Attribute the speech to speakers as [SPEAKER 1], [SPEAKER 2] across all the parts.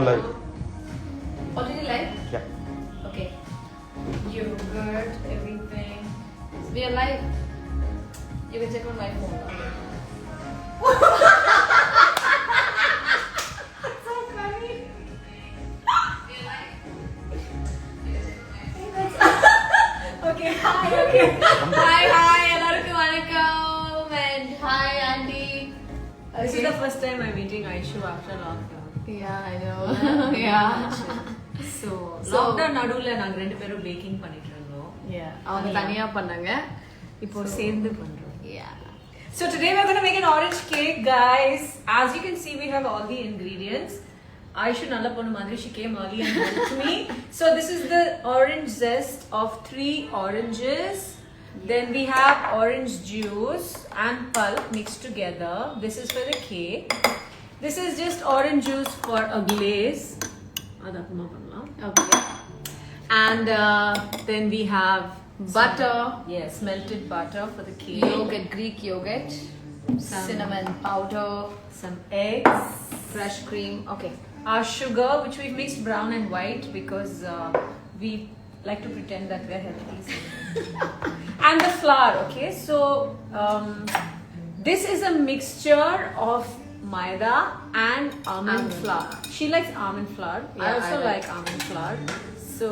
[SPEAKER 1] Live.
[SPEAKER 2] Already live?
[SPEAKER 1] Yeah.
[SPEAKER 2] Okay. Yogurt, everything. We are live. You can check on my phone. So funny. We are live. Okay, hi, okay. Hi, எல்லாருக்கும் வணக்கம் and hi, Andy.
[SPEAKER 3] This is the first time I'm meeting Aishu after lockdown.
[SPEAKER 2] Yeah, I know. Yeah.
[SPEAKER 3] So lockdown நடுவுல நாங்க ரெண்டு பேரும் packing பண்ணிட்டு இருந்தோம்.
[SPEAKER 2] Yeah. அவங்க தனியா பண்ணாங்க.
[SPEAKER 3] இப்போ சேர்ந்து பண்றோம்.
[SPEAKER 2] Yeah.
[SPEAKER 3] So today we're going to make an orange cake, guys. As you can see, we have all the ingredients. Aishu nalla ponnu madri, she came early and helped me. So this is the orange zest of 3 oranges. Then we have orange juice and pulp mixed together. This is for the cake. This is just orange juice for a glaze.
[SPEAKER 2] Okay.
[SPEAKER 3] And then we have
[SPEAKER 2] Butter.
[SPEAKER 3] Yes, melted butter for the cake.
[SPEAKER 2] Yogurt, Greek yogurt. Cinnamon powder.
[SPEAKER 3] Some eggs.
[SPEAKER 2] Fresh cream. Okay.
[SPEAKER 3] Our sugar, which we've mixed brown and white because we like to pretend that we're healthy. And the flour, okay? So, this is a mixture of maida and almond flour. She likes almond flour.
[SPEAKER 2] Yeah,
[SPEAKER 3] I also
[SPEAKER 2] I like
[SPEAKER 3] like almond flour. So,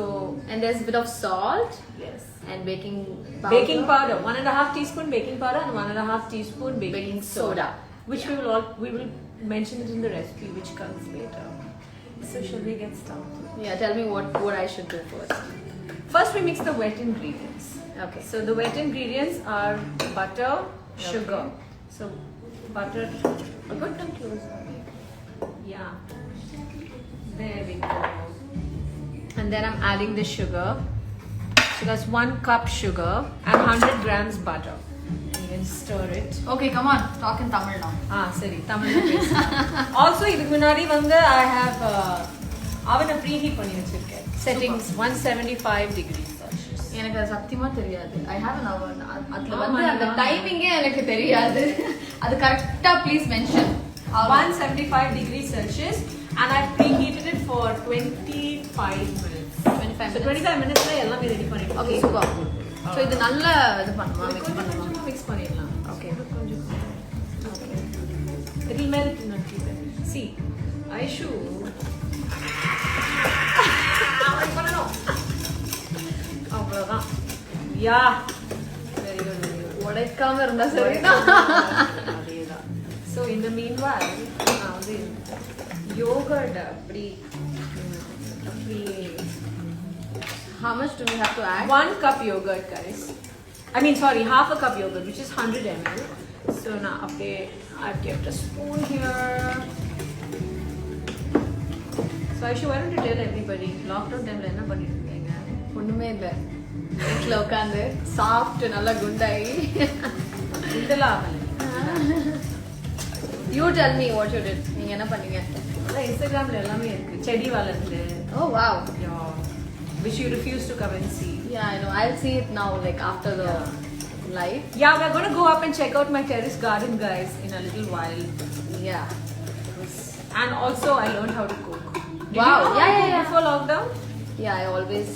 [SPEAKER 2] And there's a bit of salt
[SPEAKER 3] yes.
[SPEAKER 2] and baking powder.
[SPEAKER 3] Baking powder, 1.5 teaspoon baking powder and 1.5 teaspoon baking soda, which we will mention it in the recipe, which comes later. So shall we get started?
[SPEAKER 2] Yeah, tell me what I should do first.
[SPEAKER 3] First, we mix the wet ingredients.
[SPEAKER 2] Okay.
[SPEAKER 3] So the wet ingredients are butter, sugar. So butter.
[SPEAKER 2] Put them close.
[SPEAKER 3] Yeah. There we go. And then I'm adding the sugar. So that's 1 cup sugar and 100 grams butter. You can stir it.
[SPEAKER 2] Okay, come on. Talk in Tamil now.
[SPEAKER 3] சரி தமிழ்ல பேசலாம். Also இதுக்கு முன்னாடி வந்து I have அவனை preheat பண்ணி வச்சிருக்கேன். Settings 175 degrees Celsius.
[SPEAKER 2] எனக்கு அது சத்தியமா தெரியாது. I have an oven. அதுல வந்து அந்த டைமிங்கே எனக்கு தெரியாது. அது கரெக்ட்டா please mention.
[SPEAKER 3] 175 degrees Celsius and I preheated it for 25 minutes.
[SPEAKER 2] 25
[SPEAKER 3] So 25 minutes ல எல்லாமே ரெடி பண்ணிட்டோம்.
[SPEAKER 2] Okay, super. So இது நல்லா இது பண்ணுமா
[SPEAKER 3] இது
[SPEAKER 2] mix
[SPEAKER 3] கொஞ்சம்
[SPEAKER 2] பண்ணுமா?
[SPEAKER 3] கொஞ்சமா mix பண்ணிடலாம்.
[SPEAKER 2] Okay.
[SPEAKER 3] கொஞ்சம் okay. It will melt in a few minutes. See, Aishu அவ்வளவுதான். Yeah. Very good, very good.
[SPEAKER 2] உடைக்காம இருந்தா சரிதான்.
[SPEAKER 3] அதேதான். So in the meanwhile, நான் வந்து yogurt அப்படி
[SPEAKER 2] How much do we have to add?
[SPEAKER 3] 1 cup yogurt, guys. I mean, sorry, half a cup yogurt, which is 100 ml. So now, okay, I've kept a spoon here. So Aishu, why don't you tell everybody, lockdown time என்ன பண்ணிட்டு இருக்கீங்க?
[SPEAKER 2] ஒண்ணுமே இல்ல. வீட்ல உட்கார்ந்து சாப்பிட்டு நல்லா குண்டாயி.
[SPEAKER 3] இதெல்லாம் ஆகல.
[SPEAKER 2] You tell me what you did. நீங்க என்ன பண்ணீங்க?
[SPEAKER 3] அதான் இன்ஸ்டாகிராம்ல எல்லாமே இருக்கு. செடி வளர்ந்து.
[SPEAKER 2] Oh wow.
[SPEAKER 3] Which you refuse to come and see.
[SPEAKER 2] Yeah, I know. I'll see it now, like after the live.
[SPEAKER 3] Yeah, we're going to go up and check out my terrace garden, guys, in a little while.
[SPEAKER 2] Yeah.
[SPEAKER 3] And also, I learned how to cook. Did
[SPEAKER 2] Wow.
[SPEAKER 3] you know
[SPEAKER 2] Yeah,
[SPEAKER 3] how to
[SPEAKER 2] yeah,
[SPEAKER 3] cook
[SPEAKER 2] yeah.
[SPEAKER 3] before lockdown?
[SPEAKER 2] Yeah, I always.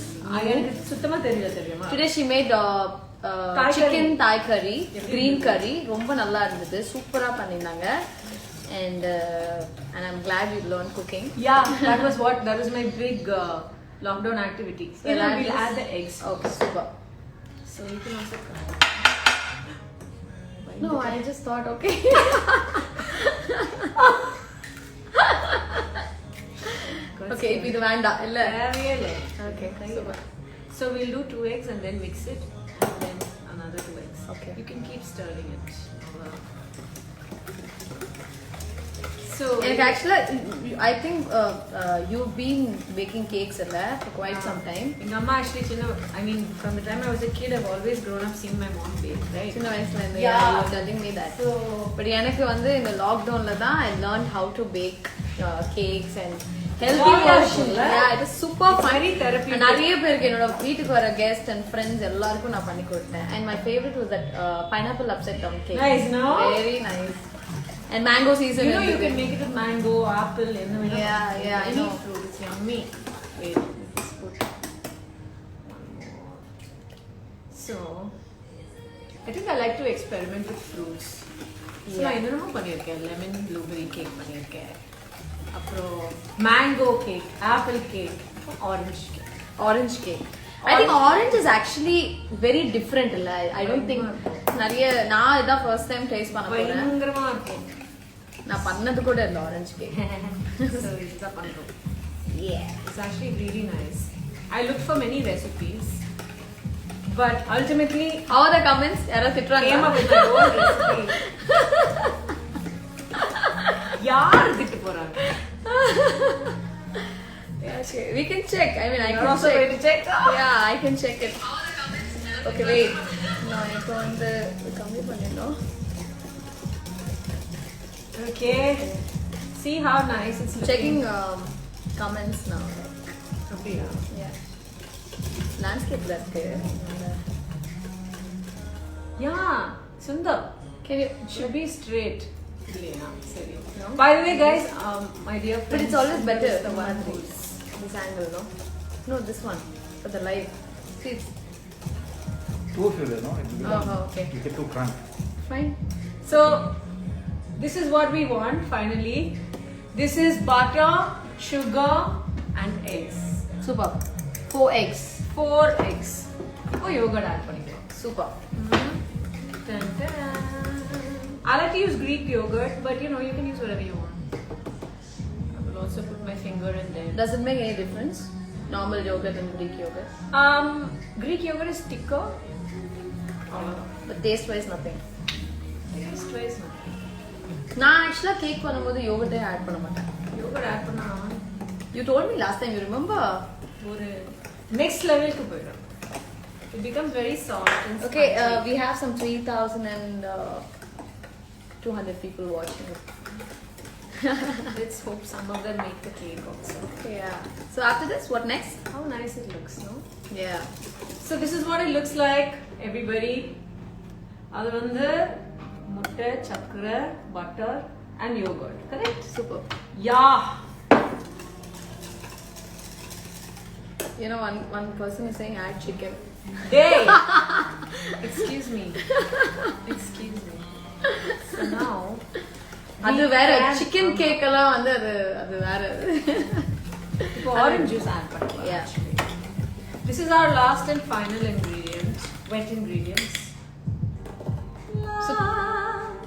[SPEAKER 3] எனக்கு சுத்தமா தெரியல தெரியுமா?
[SPEAKER 2] Today she made
[SPEAKER 3] Thai
[SPEAKER 2] chicken
[SPEAKER 3] curry.
[SPEAKER 2] Thai curry,
[SPEAKER 3] எப்படி
[SPEAKER 2] green
[SPEAKER 3] இருந்தது?
[SPEAKER 2] curry. ரொம்ப நல்லா இருந்தது. சூப்பரா பண்ணிருந்தாங்க. And I'm glad you learned cooking.
[SPEAKER 3] Yeah, that was my big lockdown activity. So
[SPEAKER 2] We'll add
[SPEAKER 3] we'll
[SPEAKER 2] this?
[SPEAKER 3] add the eggs.
[SPEAKER 2] Okay, super.
[SPEAKER 3] So you can also try.
[SPEAKER 2] No, I just thought, okay. Okay, இப்போ இது வேண்டாம் இல்ல.
[SPEAKER 3] Really?
[SPEAKER 2] Okay, super.
[SPEAKER 3] So we'll do 2 eggs and then mix it, and then another 2 eggs.
[SPEAKER 2] Okay.
[SPEAKER 3] You can keep stirring it. So
[SPEAKER 2] எனக்கு ஆக்சுவலா I think you've been baking cakes இல்ல for quite some time.
[SPEAKER 3] எங்க அம்மா actually I mean from the time I was a kid I've always grown up seeing my mom bake, right?
[SPEAKER 2] சின்ன வயசுல இருந்து
[SPEAKER 3] Yeah.
[SPEAKER 2] you were telling me that.
[SPEAKER 3] So
[SPEAKER 2] But எனக்கு வந்து இந்த லாக்டவுன்ல தான் I learned how to bake cakes and healthy
[SPEAKER 3] Jolly-ஆ
[SPEAKER 2] version.
[SPEAKER 3] இருக்கும்ல?
[SPEAKER 2] Yeah, it is super
[SPEAKER 3] It's
[SPEAKER 2] fun.
[SPEAKER 3] very therapeutic.
[SPEAKER 2] நிறைய பேருக்கு என்னோட வீட்டுக்கு வர guests and friends எல்லாருக்கும் நான் பண்ணி கொடுத்தேன். And my favorite was that pineapple upside down cake.
[SPEAKER 3] Nice, no?
[SPEAKER 2] Very nice. And mango season.
[SPEAKER 3] You know
[SPEAKER 2] is
[SPEAKER 3] you can
[SPEAKER 2] there.
[SPEAKER 3] make it with mango, apple,
[SPEAKER 2] Yeah, I
[SPEAKER 3] any
[SPEAKER 2] know.
[SPEAKER 3] fruit. It's yummy. Wait, let us put one more. So, I think I like to experiment with fruits. So,
[SPEAKER 2] Yeah.
[SPEAKER 3] I என்னென்னமோ பண்ணிருக்கேன். Lemon blueberry cake பண்ணிருக்கேன். அப்புறம் mango cake, apple cake, orange cake.
[SPEAKER 2] Orange cake. I think orange is actually very different. I don't think நிறைய நான் இதான் first time taste பண்ண போறேன்.
[SPEAKER 3] பயங்கரமா இருக்கும்.
[SPEAKER 2] நான் பண்ணது கூட இல்ல orange cake.
[SPEAKER 3] So, இதுதான் பண்றோம்.
[SPEAKER 2] Yeah.
[SPEAKER 3] It's actually really nice. I looked for many recipes, but ultimately
[SPEAKER 2] How are the comments? யாரோ
[SPEAKER 3] came
[SPEAKER 2] திட்டுறாங்க.
[SPEAKER 3] up with my own recipe. யார் திட்டு போறாங்க?
[SPEAKER 2] Yeah, sure. We can check. I mean, I
[SPEAKER 3] You're
[SPEAKER 2] can
[SPEAKER 3] also
[SPEAKER 2] check.
[SPEAKER 3] going to check?
[SPEAKER 2] Yeah, I can check it. Okay, wait. நான் இப்போ வந்து கம்மி பண்ணிடணும்.
[SPEAKER 3] Okay. See how nice it's looking.
[SPEAKER 2] Checking comments now.
[SPEAKER 3] அப்படியா?
[SPEAKER 2] Yeah. Landscape இருக்கு.
[SPEAKER 3] Yeah, Sundar.
[SPEAKER 2] Can you?
[SPEAKER 3] It should be straight. இல்லையா? சரி.
[SPEAKER 2] No?
[SPEAKER 3] By the way, guys, my dear friends,
[SPEAKER 2] But it's always better.
[SPEAKER 3] this is the one who's
[SPEAKER 2] This angle, no? No, this one for the live. See, it's
[SPEAKER 1] Two of you there, no? It will become-
[SPEAKER 2] Oh, okay.
[SPEAKER 1] You get too crank.
[SPEAKER 2] fine.
[SPEAKER 3] So, this is what we want finally. This is butter, sugar, and eggs.
[SPEAKER 2] Super. 4 eggs.
[SPEAKER 3] 4 eggs. Oh, yogurt add பண்ணிக்கலாம்.
[SPEAKER 2] Super.
[SPEAKER 3] Dun, dun. I like to use Greek yogurt, but you know, you can use whatever you want. I will also put my finger in there.
[SPEAKER 2] Does it make any difference? Normal yogurt and Greek yogurt.
[SPEAKER 3] Greek yogurt is thicker.
[SPEAKER 2] But taste wise, nothing.
[SPEAKER 3] Taste wise, no.
[SPEAKER 2] நான் ஆக்சுவலாக cake பண்ணும்போது யோகர்ட்டே add பண்ண மாட்டேன்.
[SPEAKER 3] Yogurt add பண்ணா
[SPEAKER 2] You told me last time, you remember?
[SPEAKER 3] ஒரு next level க்கு போயிடும். It becomes very soft and
[SPEAKER 2] Okay,
[SPEAKER 3] spongy.
[SPEAKER 2] we have some 3,200 people watching it.
[SPEAKER 3] Let's hope some of them make the cake also.
[SPEAKER 2] Yeah. So after this, what next?
[SPEAKER 3] How nice it looks, no?
[SPEAKER 2] Yeah.
[SPEAKER 3] So this is what it looks like, everybody. அது வந்து முட்டை, சக்கரை, butter and yogurt, correct?
[SPEAKER 2] Super.
[SPEAKER 3] Yeah.
[SPEAKER 2] You know, one person is saying add chicken.
[SPEAKER 3] Day. Excuse me. Excuse me. So now
[SPEAKER 2] அது
[SPEAKER 3] we
[SPEAKER 2] வேற
[SPEAKER 3] can-
[SPEAKER 2] chicken cake எல்லாம் வந்து அது வேற.
[SPEAKER 3] இப்போ orange juice add பண்ணலாம்.
[SPEAKER 2] Yeah.
[SPEAKER 3] Actually. This is our last and final ingredient, wet ingredients.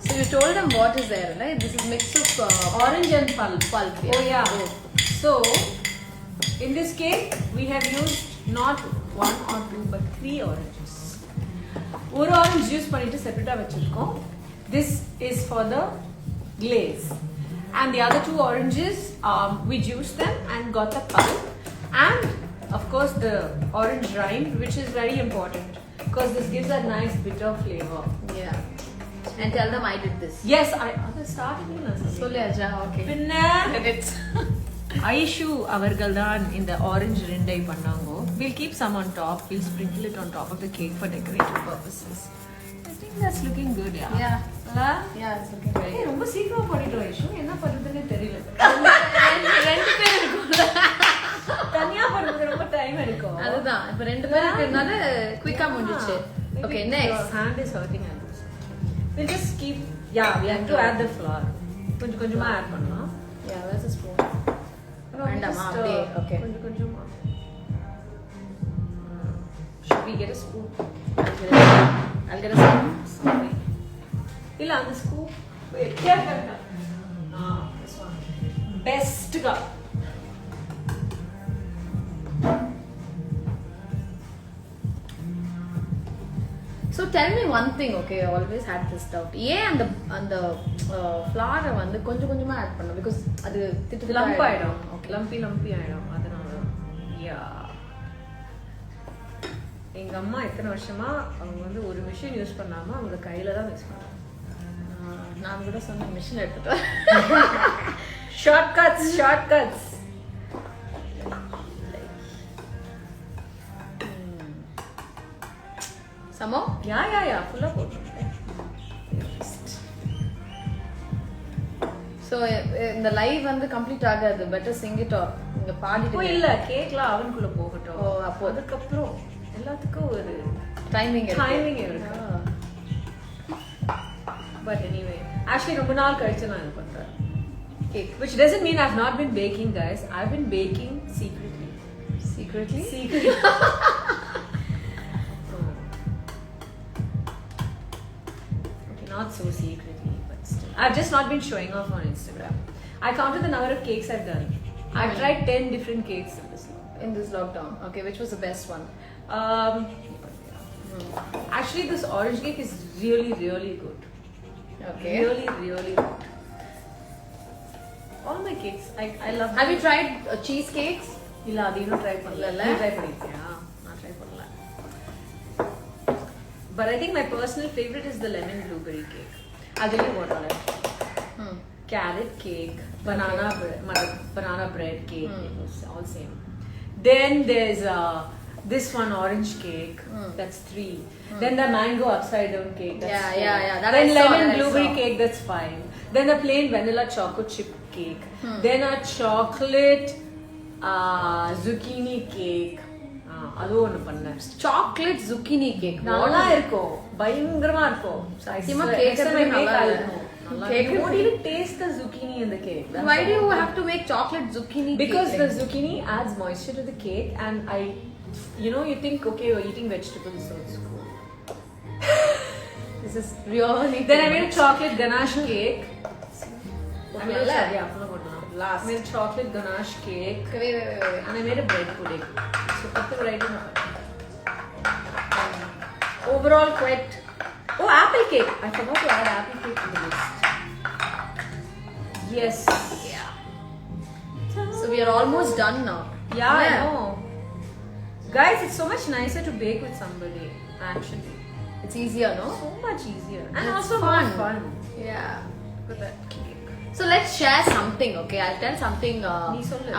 [SPEAKER 2] So you told them what is there, right? This is mix of
[SPEAKER 3] Orange and pulp.
[SPEAKER 2] pulp.
[SPEAKER 3] Oh yeah. So in this cake we have used not 1 or 2 but 3 oranges. ஒரு orange juice பண்ணிட்டு செப்பரேட்டா வச்சிருக்கோம். This is for the glaze. And the other 2 oranges, we juiced them and got the pulp. And of course the orange rind, which is very important because this gives a nice bitter flavor.
[SPEAKER 2] Yeah. And tell them I did this.
[SPEAKER 3] Yes, I started in
[SPEAKER 2] சொல்லியாச்சா? Okay.
[SPEAKER 3] பின்ன
[SPEAKER 2] Credits.
[SPEAKER 3] Aishu அவர்கள் தான் இந்த orange ரெண்டை பண்ணாங்க. We'll keep some on top. We'll sprinkle it on top of the cake for decorative purposes. I think that's looking good, yeah.
[SPEAKER 2] Yeah.
[SPEAKER 3] Huh?
[SPEAKER 2] Yeah, it's looking very
[SPEAKER 3] Hey, ரொம்ப சீக்கிரமா பண்ணிட்டோம் ஐஷு. என்ன பண்றதுன்னே தெரியல.
[SPEAKER 2] ரெண்டு பேர் இருக்கும்ல.
[SPEAKER 3] தனியா பண்றது ரொம்ப டைம் எடுக்கும்.
[SPEAKER 2] அதுதான் இப்ப ரெண்டு பேர் இருக்கிறதுனால குயிக்கா முடிஞ்சிச்சு. Okay, next.
[SPEAKER 3] Your hand is hurting and we'll just keep, yeah, we have to add the flour. கொஞ்சம் கொஞ்சமா ஆட் பண்ணலாம்.
[SPEAKER 2] Yeah, where's the spoon? வேண்டாமா?
[SPEAKER 3] Just,
[SPEAKER 2] அப்படியே. Okay.
[SPEAKER 3] கொஞ்சம் கொஞ்சமா. Should we get a spoon?
[SPEAKER 2] I'll get a spoon.
[SPEAKER 3] Sorry. இல்ல அந்த scoop. Wait, careful. This one. Best ga.
[SPEAKER 2] So tell me one thing, okay? I always had this doubt. ஏன் அந்த ஃப்ளாரை வந்து கொஞ்சம் கொஞ்சமா ஆட் பண்ணணும்? Because அது திட்டு
[SPEAKER 3] லம்ப் ஆயிடும்.
[SPEAKER 2] Okay.
[SPEAKER 3] லம்பி ஆயிடும். அதனால. Yeah. எங்க அம்மா எத்தனை வருஷமா அவங்க வந்து ஒரு மிஷின் யூஸ் பண்ணாம அவங்க கையில தான் மிக்ஸ் பண்ணாங்க.
[SPEAKER 2] நான் கூட சொன்ன மிஷின் எடுத்துட்டு வா.
[SPEAKER 3] ஷார்ட்கட்ஸ்.
[SPEAKER 2] சமோ?
[SPEAKER 3] யா ஃபுல்லா போட்டுருக்கேன்.
[SPEAKER 2] So இந்த லைவ் வந்து கம்ப்ளீட் ஆகாது. Better sing it or நீங்க பாடிட்டு
[SPEAKER 3] இல்ல கேக்லாம் அவனுக்குள்ள போகட்டும்.
[SPEAKER 2] அப்போ
[SPEAKER 3] அதுக்கு அப்புறம் எல்லாத்துக்கும் ஒரு
[SPEAKER 2] டைமிங்
[SPEAKER 3] இருக்கு. But anyway, actually ரொம்ப நாள் கழிச்சு நான் இது பண்றேன். Cake, which doesn't mean I've not been baking, guys. I've been baking secretly.
[SPEAKER 2] Secretly?
[SPEAKER 3] Okay, not so secretly, but still. I've just not been showing off on Instagram. I counted the number of cakes I've done. I've tried 10 different cakes in this
[SPEAKER 2] lockdown. Okay, which was the best one?
[SPEAKER 3] Actually, this orange cake is really, really good.
[SPEAKER 2] Okay.
[SPEAKER 3] Really, really good. All my cakes, I love them.
[SPEAKER 2] Have you tried cheesecakes?
[SPEAKER 3] இல்ல அது இன்னும் try பண்ணல. நீ try பண்ணிருக்கியா? நான் try பண்ணல. But I think my personal favorite is the lemon blueberry cake. Adile what all carrot cake, banana bread cake. It was all same. Then there's this one orange cake. That's 3. Then the mango upside down cake. That's 4.
[SPEAKER 2] Yeah.
[SPEAKER 3] Then lemon blueberry cake. That's 5. Then the plain vanilla chocolate chip cake. Then a chocolate zucchini cake. அது ஒன்னு பண்ணேன்.
[SPEAKER 2] Chocolate zucchini cake
[SPEAKER 3] நல்லா இருக்கும். பயங்கரமா இருக்கும்.
[SPEAKER 2] சத்தியமா கேக்கவே நல்லா இருக்கும்.
[SPEAKER 3] You won't even taste the zucchini in the cake.
[SPEAKER 2] Why do you have to make chocolate zucchini cake?
[SPEAKER 3] Because the zucchini adds moisture to the cake, and you think, okay, you're eating vegetables, so it's cool.
[SPEAKER 2] This is really.
[SPEAKER 3] Then I made a chocolate ganache cake. I made a chocolate ganache cake.
[SPEAKER 2] Wait.
[SPEAKER 3] And I made a bread pudding. So put the variety in. Overall, quite. Oh, apple cake! I forgot to add apple cake to the list. Yes.
[SPEAKER 2] Yeah. So we are almost done now.
[SPEAKER 3] Yeah, I know. Guys, it's so much nicer to bake with somebody. Actually,
[SPEAKER 2] it's easier, no?
[SPEAKER 3] So much easier, and
[SPEAKER 2] it's
[SPEAKER 3] also
[SPEAKER 2] fun.
[SPEAKER 3] more fun.
[SPEAKER 2] Yeah.
[SPEAKER 3] With that cake.
[SPEAKER 2] So let's share something, okay? I'll tell something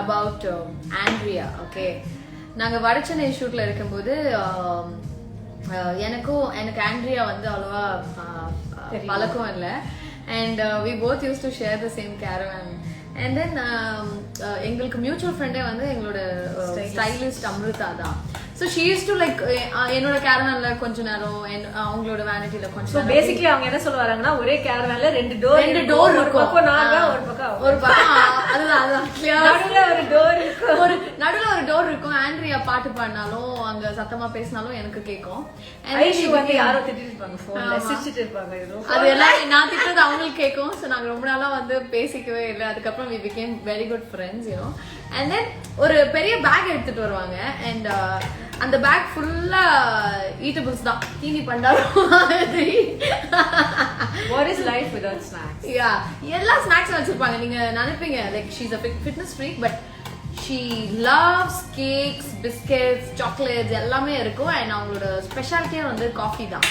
[SPEAKER 2] about Andrea, okay? நாங்க வடச்சென்னை ஷூட்ல இருக்கும்போது எனக்கு Andrea வந்து அவ்வளவா பழக்கம் இல்லை and we both used to share the same caravan and then எங்களுக்கு mutual ஃப்ரெண்டே வந்து எங்களோட ஸ்டைலிஸ்ட் அம்ருதா தான். So she used to like என்னோட கேரவான்ல கொஞ்ச நேரம் அவங்களோட வேனிட்டில கொஞ்ச நேரம்.
[SPEAKER 3] So basically அவங்க என்ன சொல்றாங்கன்னா ஒரே கேரவான்ல ரெண்டு டோர்
[SPEAKER 2] இருக்கும். ஒரு பக்கம் அதுதான் நடுவுல ஒரு டோர் இருக்கும். ஆண்ட்ரியா பாட்டு பாடினாலும் அங்க சத்தமா பேசினாலும் எனக்கு கேட்கும்.
[SPEAKER 3] யாரோ திட்டிட்டு இருப்பாங்க போன்ல சிரிச்சிட்டு இருப்பாங்க.
[SPEAKER 2] அது எல்லாம் நான் திட்டது அவங்களுக்கு கேட்கும். So நாங்க ரொம்ப நாளா வந்து பேசிக்கவே இல்லை. அதுக்கப்புறம் we became very good friends, you know. And then ஒரு பெரிய பேக் எடுத்துட்டு வருவாங்க and அந்த பேக் ஃபுல்லா ஈட்டபிள்ஸ் தான். தீனி பண்டாரம்.
[SPEAKER 3] What is life without snacks?
[SPEAKER 2] Yeah, எல்லா ஸ்நாக்ஸும் வச்சிருப்பாங்க. நீங்க நினைப்பீங்க like she's a fitness freak, but she loves cakes, biscuits, chocolates எல்லாமே இருக்கும். and அவங்களோட ஸ்பெஷாலிட்டியே வந்து காஃபி தான்.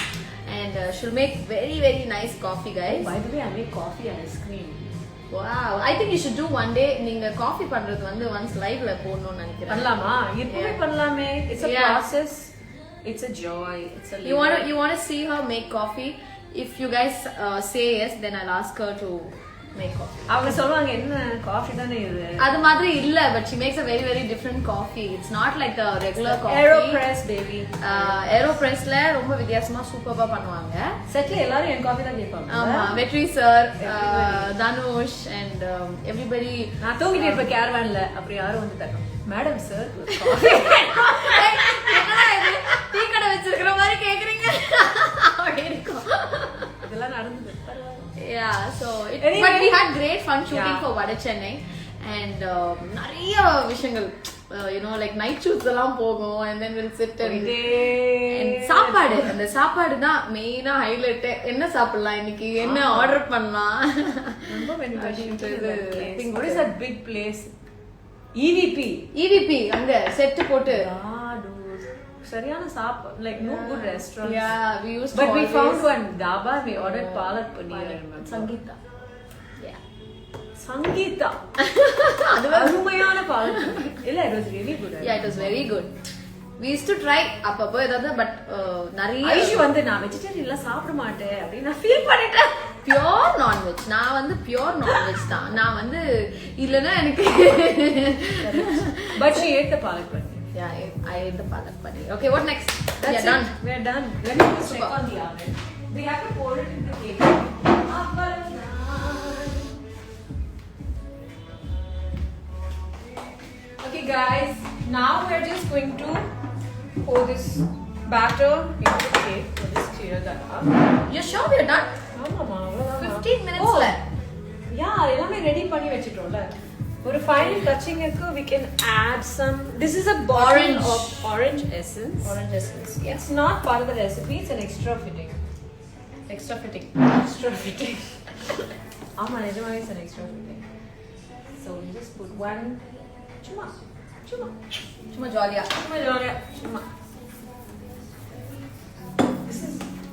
[SPEAKER 2] and she'll make very very nice coffee, guys.
[SPEAKER 3] By the way, I make coffee and ice cream.
[SPEAKER 2] Wow, I think you should do one day. நீங்க coffee பண்றது வந்து once liveல போடணும்னு நினைக்கிறேன்.
[SPEAKER 3] பண்ணலாமா? இப்பவே பண்ணலாமே. It's a process. It's a joy. It's a
[SPEAKER 2] you want to see her make coffee? If you guys say yes, then I'll ask her to make coffee.
[SPEAKER 3] அவங்க சொல்வாங்க என்ன காஃபி தானே இது.
[SPEAKER 2] அது மாதிரி இல்ல, but she makes a very very different coffee. It's not like the regular coffee.
[SPEAKER 3] AeroPress baby.
[SPEAKER 2] AeroPressல ரொம்ப வித்தியாசமா சூப்பரா பண்ணுவாங்க.
[SPEAKER 3] செட்ல எல்லாரும் என் காஃபி தான் கேட்பாங்க.
[SPEAKER 2] ஆமா, Vetri sir, Dhanush and everybody.
[SPEAKER 3] நான் தூங்கிட்டு இருப்பேன் கேரவான்ல. அப்புறம் யாரும் வந்து தட்டும். Madam sir coffee.
[SPEAKER 2] என்னடா இது டீ கடை வச்சிருக்கிற மாதிரி கேக்குறீங்க. அப்படி இருக்கும்.
[SPEAKER 3] இதெல்லாம் நடந்துது.
[SPEAKER 2] Yeah, so but we had great fun shooting for Vadachennai and நிறைய விஷயங்கள் you know like night shoots எல்லாம் போகும் and then we'll sit and சாப்பாடு அந்த சாப்பாடு தான் மெயினா ஹைலைட். என்ன சாப்பிடலாம் இன்னைக்கு, என்ன ஆர்டர் பண்ணலாம்.
[SPEAKER 3] ரொம்ப what is that big place? EVP
[SPEAKER 2] அங்க செட் போட்டு
[SPEAKER 3] சரியான சாப்பாடு, like no good restaurants.
[SPEAKER 2] Yeah, we used to
[SPEAKER 3] but we found one dhaba. We ordered palak paneer.
[SPEAKER 2] Sangeeta.
[SPEAKER 3] அது அருமையான பாலக் இல்ல. It was really good.
[SPEAKER 2] Yeah, it was very good. We used to try அப்பப்போ ஏதாவது, but நிறைய
[SPEAKER 3] ஐஷு வந்து நான் வெஜிடேரியன்ல சாப்பிட மாட்டேன் அப்படி நான் ஃபீல் பண்ணிட்டேன்.
[SPEAKER 2] Pure non veg. நான் வந்து பியோர் நான்வெஜ் தான். நான் வந்து இல்லைன்னா எனக்கு
[SPEAKER 3] But she ate the palak paneer.
[SPEAKER 2] Yeah, I ate the palak paneer. Okay, what next?
[SPEAKER 3] That's
[SPEAKER 2] done.
[SPEAKER 3] it. We're done. Let me just check on the oven. We have to pour it in the cake. Okay, guys. Now we're just going to pour this batter into the cake. We'll just clear that up.
[SPEAKER 2] You're sure we're done?
[SPEAKER 3] ஆமா,
[SPEAKER 2] 15 minutes ல.
[SPEAKER 3] Yeah, எல்லாமே ready பண்ணி வச்சிட்டோம்ல. ஒரு final touching இருக்கு. We can add some. This is a bottle of orange essence.
[SPEAKER 2] Orange essence. Yeah.
[SPEAKER 3] It's not part of the recipe. It's an extra fitting.
[SPEAKER 2] Extra fitting.
[SPEAKER 3] Extra fitting. ஆமா, நிஜமாவே it's an extra fitting. So we just put one. சும்மா
[SPEAKER 2] ஜாலியா.
[SPEAKER 3] சும்மா.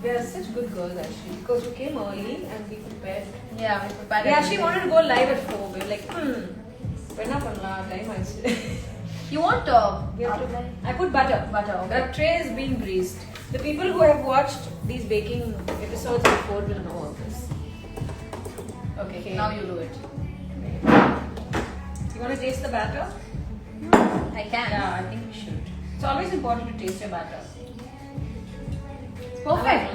[SPEAKER 3] We are such good girls actually because we came early and we prepared.
[SPEAKER 2] Yeah, we prepared.
[SPEAKER 3] We actually wanted to go live at 4. We were like, என்ன பண்ணலாம் time ஆயிடுச்சு.
[SPEAKER 2] You want
[SPEAKER 3] I put butter.
[SPEAKER 2] Butter, okay.
[SPEAKER 3] That tray is being greased. The people who have watched these baking episodes before will know all this.
[SPEAKER 2] Okay, now you do it.
[SPEAKER 3] You want to taste the batter?
[SPEAKER 2] I can.
[SPEAKER 3] Yeah, I think we should. It's always important to taste your batter.
[SPEAKER 2] Perfect.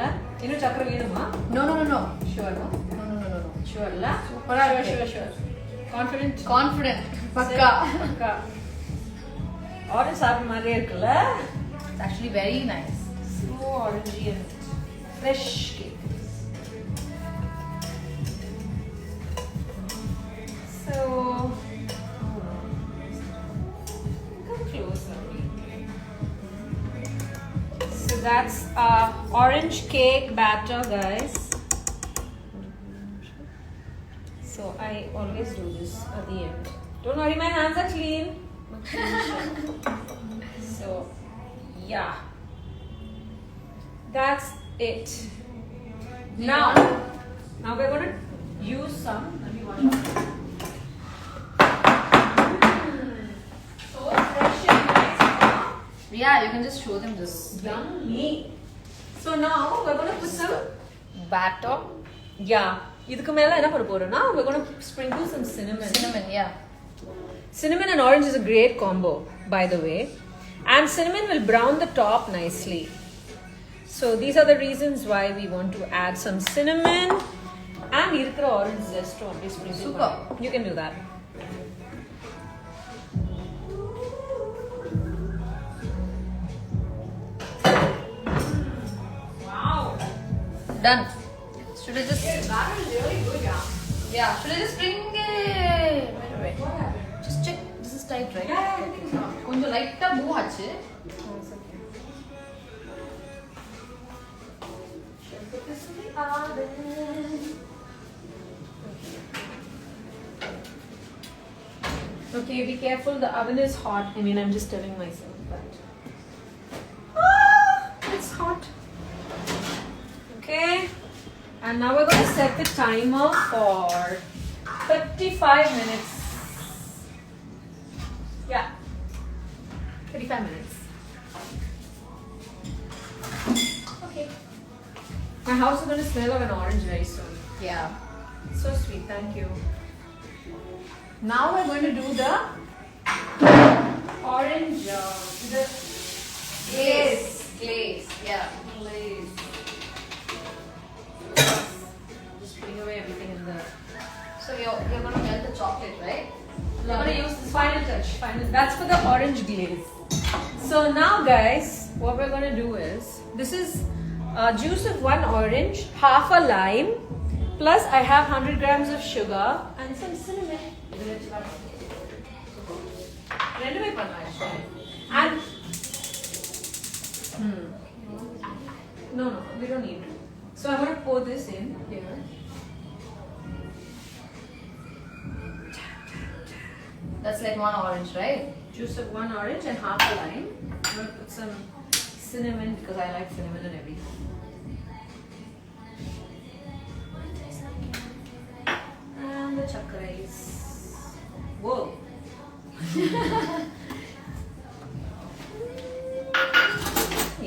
[SPEAKER 3] Innu chakra venuma?
[SPEAKER 2] No.
[SPEAKER 3] Sure, no?
[SPEAKER 2] No.
[SPEAKER 3] Sure, la? Sure.
[SPEAKER 2] Confident. Pakka.
[SPEAKER 3] Orange சாப்பிட்ட மாதிரியே இருக்குல்ல?
[SPEAKER 2] It's actually very nice.
[SPEAKER 3] So orangey and fresh cake. So, come closer. So that's orange cake batter, guys. So I always do this at the end. Don't worry, my hands are clean. So, yeah. That's it. Now we're going to use some. Let me wash it. So fresh and nice.
[SPEAKER 2] Yeah, you can just show them this.
[SPEAKER 3] Yummy. So now we're going to put some
[SPEAKER 2] batter.
[SPEAKER 3] Yeah. இதுக்கு மேல என்ன பண்ண போறோம்னா we're going to sprinkle some cinnamon.
[SPEAKER 2] Yeah.
[SPEAKER 3] Cinnamon and orange is a great combo, by the way. And cinnamon will brown the top nicely. So these are the reasons why we want to add some cinnamon and irukra orange zest on this sprinkle.
[SPEAKER 2] Super.
[SPEAKER 3] You can do that. Wow.
[SPEAKER 2] Done. Should I just...
[SPEAKER 3] That is really good, yeah.
[SPEAKER 2] Yeah, should I just bring it? Wait.
[SPEAKER 3] What happened?
[SPEAKER 2] Just check. This is tight, right?
[SPEAKER 3] Yeah, I think so.
[SPEAKER 2] கொஞ்சம் லைட்டா move ஆச்சு.
[SPEAKER 3] It's okay. Should put this in the oven. Okay, be careful. The oven is hot. I mean, I'm just telling myself that. It's hot. Okay. And now we're going to set the timer for 35 minutes. Yeah. 35 minutes. Okay. My house is going to smell of an orange very soon.
[SPEAKER 2] Yeah.
[SPEAKER 3] So sweet. Thank you. Now we're going to do the orange, the glaze.
[SPEAKER 2] Yeah.
[SPEAKER 3] Glaze. Just putting away everything in the.
[SPEAKER 2] So you're gonna melt the chocolate, right?
[SPEAKER 3] I'm going to use this final touch. That's for the orange glaze. So now, guys, what we're going to do is this is juice of 1 orange, half a lime, plus I have 100 grams of sugar and some cinnamon. And no, we don't need to. So I'm going to pour this in here.
[SPEAKER 2] That's like 1 orange, right?
[SPEAKER 3] Juice of 1 orange and half a lime. I'm going to put some cinnamon because I like cinnamon and everything. And the chakrais. Whoa.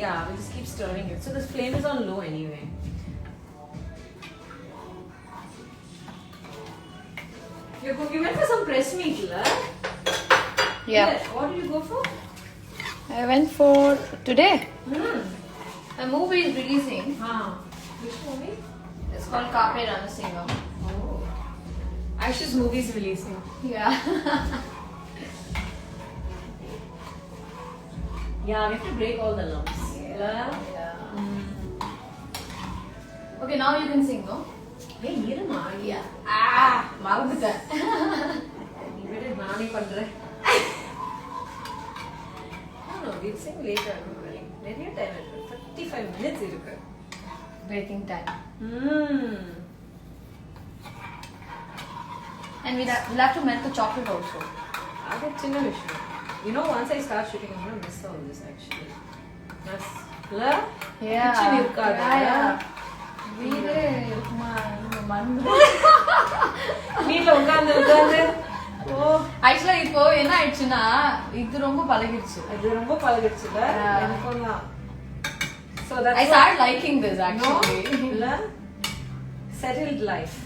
[SPEAKER 3] Yeah, we just keep stirring it. So this flame is on low anyway. You went for some press meet, la?
[SPEAKER 2] Yeah.
[SPEAKER 3] What did you go for?
[SPEAKER 2] I went for today.
[SPEAKER 3] Hmm.
[SPEAKER 2] A movie is releasing.
[SPEAKER 3] Which movie?
[SPEAKER 2] It's called Capre Ranasingam.
[SPEAKER 3] Oh. Aisha's movie is releasing.
[SPEAKER 2] Yeah.
[SPEAKER 3] Yeah, we have to break all the lumps.
[SPEAKER 2] Yeah. Okay, now you can sing, no?
[SPEAKER 3] Hey, iruma.
[SPEAKER 2] Yeah. மறந்துட்டேன்.
[SPEAKER 3] நீ விடு, நானே பண்றேன். No, we'll sing later. நிறைய time இருக்கு. 35 minutes இருக்கு.
[SPEAKER 2] Breaking time. And we'll have to melt the chocolate also.
[SPEAKER 3] அது சின்ன விஷயம். You know, once I start shooting, I'm gonna miss all this actually. That's kitchen irukada.
[SPEAKER 2] வீடே இருக்குமா மண்ணு.
[SPEAKER 3] வீட்ல உட்கார்ந்து ஓ
[SPEAKER 2] ஆக்சுவலா இப்போ என்ன ஆயிடுச்சுன்னா இது ரொம்ப பழகிடுச்சு.
[SPEAKER 3] இது ரொம்ப பழகிடுச்சுல எனக்கும் தான். So that's
[SPEAKER 2] I started liking this actually.
[SPEAKER 3] No? Settled life.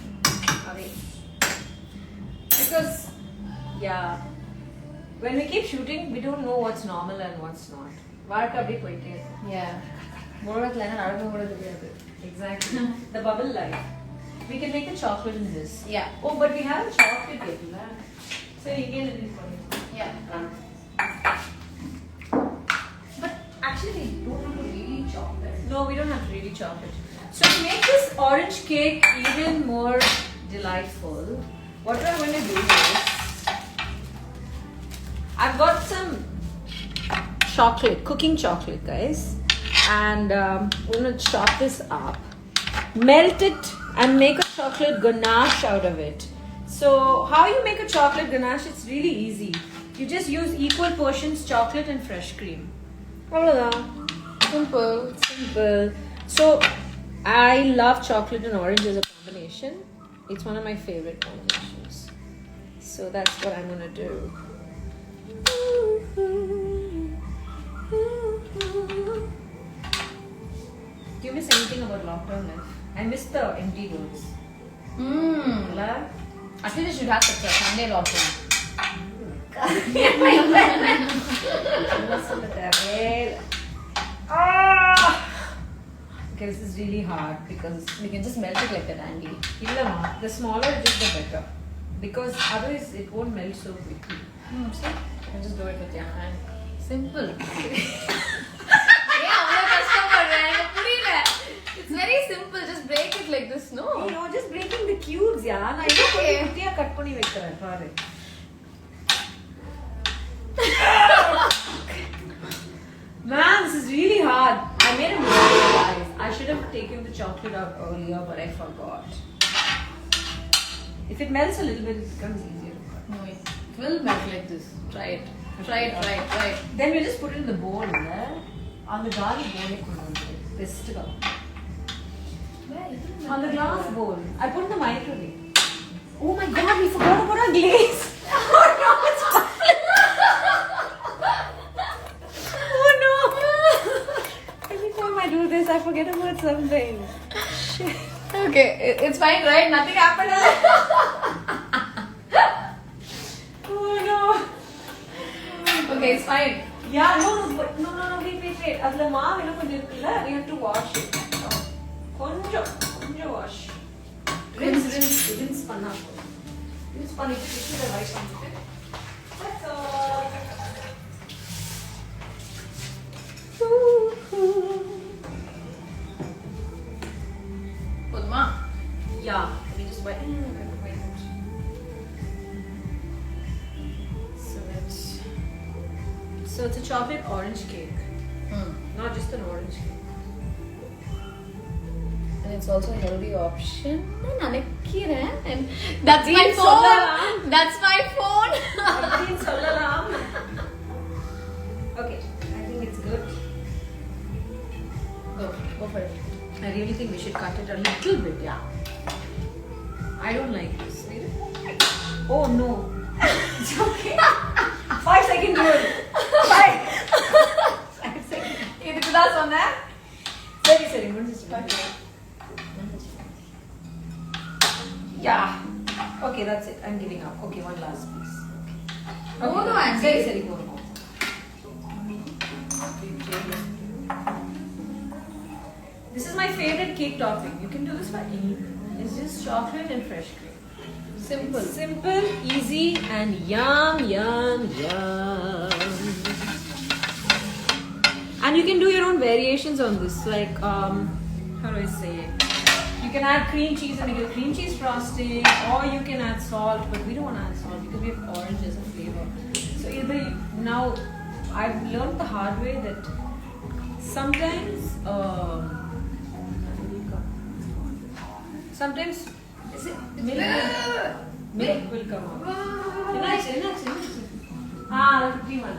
[SPEAKER 3] Because when we keep shooting, we don't know what's normal and what's not. வாழ்க்கை அப்படியே போயிட்டே இருக்கு.
[SPEAKER 2] Yeah. முழுவதுல என்ன நடக்கும் கூட தெரியாது.
[SPEAKER 3] Exactly. The bubble life. We can make a chocolate in this.
[SPEAKER 2] Yeah.
[SPEAKER 3] Oh, but we haven't chopped it yet, la. So you can do it for me.
[SPEAKER 2] Yeah. But actually, we don't have to really chop it.
[SPEAKER 3] No, we don't have to really chop it. So to make this orange cake even more delightful, what I'm going to do is, I've got some chocolate, cooking chocolate, guys, and I'm going to chop this up, melt it, and make a chocolate ganache out of it. So how you make a chocolate ganache? It's really easy. You just use equal portions chocolate and fresh cream.
[SPEAKER 2] Simple.
[SPEAKER 3] Simple. So I love chocolate and orange as a combination. It's one of my favorite combinations. So that's what I'm gonna do. Do you miss anything about lockdown life? I miss the empty rooms.
[SPEAKER 2] Actually, they should have such a Sunday lockdown.
[SPEAKER 3] Okay, this is really hard because
[SPEAKER 2] We can just melt it like that, Andy.
[SPEAKER 3] the smaller it is, the better. Because otherwise it won't melt so quickly.
[SPEAKER 2] See? You can just do it with your hand. Simple. It's very simple. Just break it like this, no?
[SPEAKER 3] Just breaking the cubes, yeah. I know cut பண்ணி வைக்கிறேன் பாரு. Man, this is really hard. I made a mistake, guys. I should have taken the chocolate out earlier, but I forgot. If it melts a little bit, it becomes easier to cut.
[SPEAKER 2] No, it will melt like this. Try it. Try it.
[SPEAKER 3] Then we just put it in the bowl, on the garlic bowl. Best on the glass bowl. I put in the microwave. Oh my god, we forgot about our glaze. Oh no, it's oh no. Every time I do this, I forget about something. Shit.
[SPEAKER 2] Okay, it's fine, right? Nothing happened.
[SPEAKER 3] Oh no.
[SPEAKER 2] Okay, it's fine.
[SPEAKER 3] Yeah, no, wait. Adla maavu ena konjam irukla, we have to wash it. Konjam wash. Rinse panna. Rinse பண்ணிட்டு டிஷ்ல wise பண்ணிட்டு. That's all.
[SPEAKER 2] போதுமா?
[SPEAKER 3] Yeah, let me just wait. So it's a chocolate orange cake. Not just an orange cake.
[SPEAKER 2] And it's also a healthy option. நினைக்கிறேன். And that's my
[SPEAKER 3] Deen
[SPEAKER 2] phone.
[SPEAKER 3] sollalam.
[SPEAKER 2] That's my phone.
[SPEAKER 3] Deen sollalam. Okay, I think it's good.
[SPEAKER 2] Go for it.
[SPEAKER 3] I really think we should cut it a little bit, yeah. I don't like this. Oh no. It's okay. 5 second rule. 5 second.
[SPEAKER 2] இதுக்கு தான் சொன்னேன்.
[SPEAKER 3] சரி முடிஞ்சிச்சு. Yeah. Okay. Okay, that's it. I'm giving up. Okay, one last piece.
[SPEAKER 2] No, no, Aunty.
[SPEAKER 3] Sorry, sorry, go on. This is my favorite cake topping. You can do this for anything. It's just chocolate and fresh cream.
[SPEAKER 2] Simple.
[SPEAKER 3] Simple, easy, and yum, yum, yum. And you can do your own variations on this. Like, how do I say it? You can add cream cheese and make it cream cheese frosting, or you can add salt, but we don't want to add salt because we have orange as a flavor. So either now, I've learned the hard way that sometimes is it milk will come out. Enough. That's 3-1.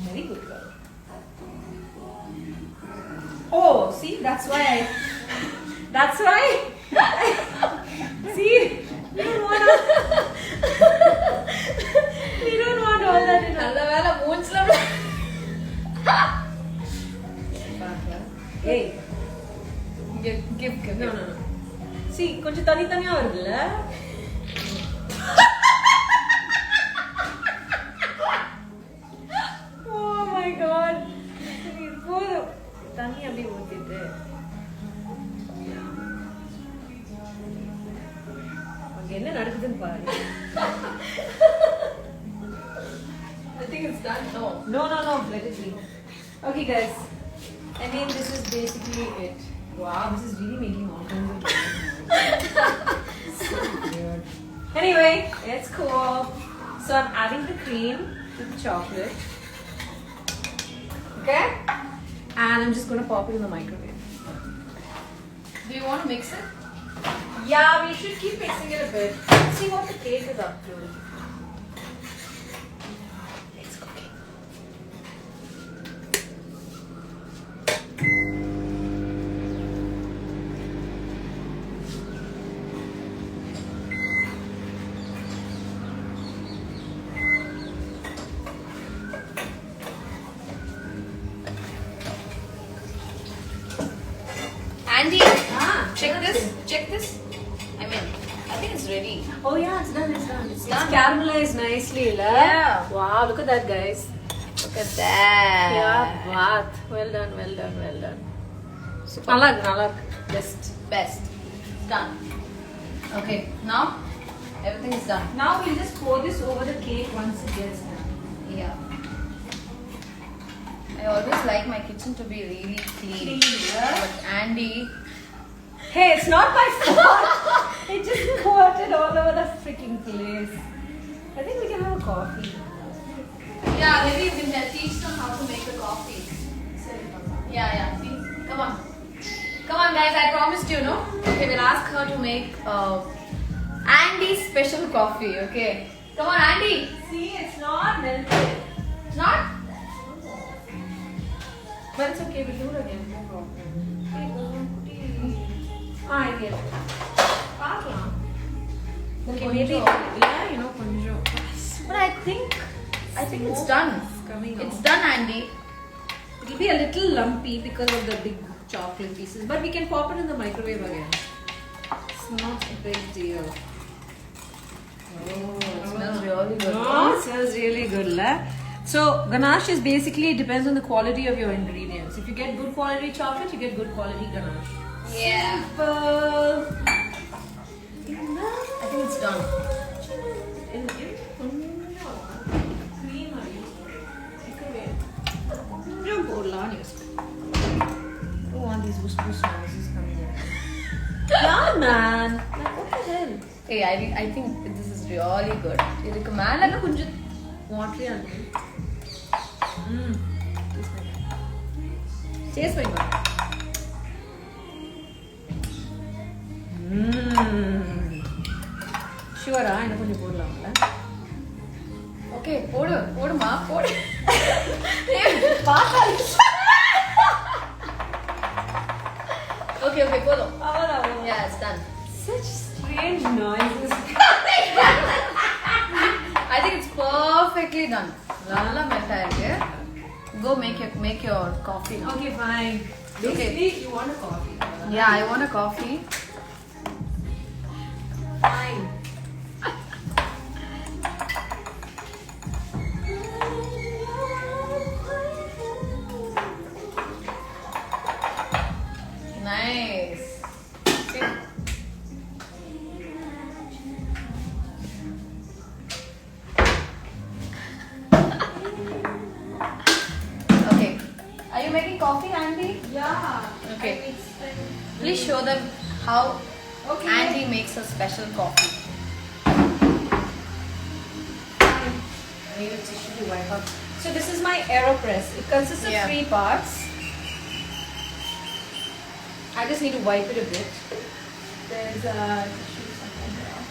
[SPEAKER 3] Very good girl. Oh, see, that's why. See, we don't want all that in
[SPEAKER 2] நல்ல வேளை மூஞ்சில
[SPEAKER 3] Hey,
[SPEAKER 2] give
[SPEAKER 3] no. See, கொஞ்சம் தனித்தனியா வருதுல்ல? Oh my god. சரி, போதும். தண்ணி அப்படியே ஊத்திட்டு. அங்க என்ன நடக்குதுன்னு பாரு.
[SPEAKER 2] I think it's done.
[SPEAKER 3] No, let it be. Okay, guys. I mean, this is basically it. Wow, this is really making all kinds of so weird. Anyway, it's cool. So I'm adding the cream to the chocolate. Okay? And I'm just gonna pop it in the microwave.
[SPEAKER 2] Do you want to mix it?
[SPEAKER 3] Yeah, we should keep mixing it a bit. Let's see what the cake is up to. It's cooking.
[SPEAKER 2] Andy, check this. I mean, I think it's ready.
[SPEAKER 3] Oh yeah, it's done. It's
[SPEAKER 2] done.
[SPEAKER 3] It's caramelized nicely, la?
[SPEAKER 2] Yeah.
[SPEAKER 3] Wow, look at that, guys.
[SPEAKER 2] Look at that.
[SPEAKER 3] Yeah, bath. Well done.
[SPEAKER 2] Super.
[SPEAKER 3] நல்லா இருக்கு.
[SPEAKER 2] Best. Done. Okay, now everything is done.
[SPEAKER 3] Now we'll just pour this over the cake once it gets done.
[SPEAKER 2] Yeah. I always like my kitchen to be really clean.
[SPEAKER 3] Yeah.
[SPEAKER 2] But Andy,
[SPEAKER 3] Hey, it's not my fault. It just squirted all over the freaking place. I think we can have a coffee.
[SPEAKER 2] yeah, maybe you can teach them how to make the coffee. Yeah. See, come on, guys. I promised you, no? Okay, we'll ask her to make Andy's special coffee. Okay, come on, Andy.
[SPEAKER 3] See, it's not melted.
[SPEAKER 2] It's not.
[SPEAKER 3] But it's okay, we'll do it again. No problem. I get it. Paaklam. Okay, maybe, konjam.
[SPEAKER 2] But I think it's done.
[SPEAKER 3] Coming
[SPEAKER 2] It's
[SPEAKER 3] out.
[SPEAKER 2] done, Andy.
[SPEAKER 3] It'll be a little lumpy because of the big chocolate pieces, but we can pop it in the microwave again. It's not a big deal.
[SPEAKER 2] Oh, it smells really good.
[SPEAKER 3] Oh, it smells really good, la. So ganache is basically depends on the quality of your ingredients. If you get good quality chocolate, you get good quality ganache.
[SPEAKER 2] Yeah.
[SPEAKER 3] Simple.
[SPEAKER 2] I think it's done.
[SPEAKER 3] Cream are used. Don't want these whoosh noises coming in. Yeah, man. Like, what the hell?
[SPEAKER 2] Hey, I think this is really good. இதுக்கு மேல கொஞ்சம்
[SPEAKER 3] Watery and taste my God. Sure, இன்னும் கொஞ்சம் போடலாம்ல?
[SPEAKER 2] Okay போடுமா போடு Okay, போதும். Yeah, it's done.
[SPEAKER 3] Such strange noises.
[SPEAKER 2] I think it's perfectly done. நல்லா melt ஆயிருக்கு. Go make your coffee now.
[SPEAKER 3] Okay, fine. Basically, you want a coffee.
[SPEAKER 2] Yeah, I want a coffee.
[SPEAKER 3] Fine.
[SPEAKER 2] Really?
[SPEAKER 3] Yeah.
[SPEAKER 2] Okay.
[SPEAKER 3] I mixed them.
[SPEAKER 2] Please show them how
[SPEAKER 3] Okay.
[SPEAKER 2] Andy makes a special coffee.
[SPEAKER 3] I need a tissue to wipe up. So this is my AeroPress. It consists of
[SPEAKER 2] Yeah.
[SPEAKER 3] 3 parts. I just need to wipe it a bit. There's a tissue somewhere there.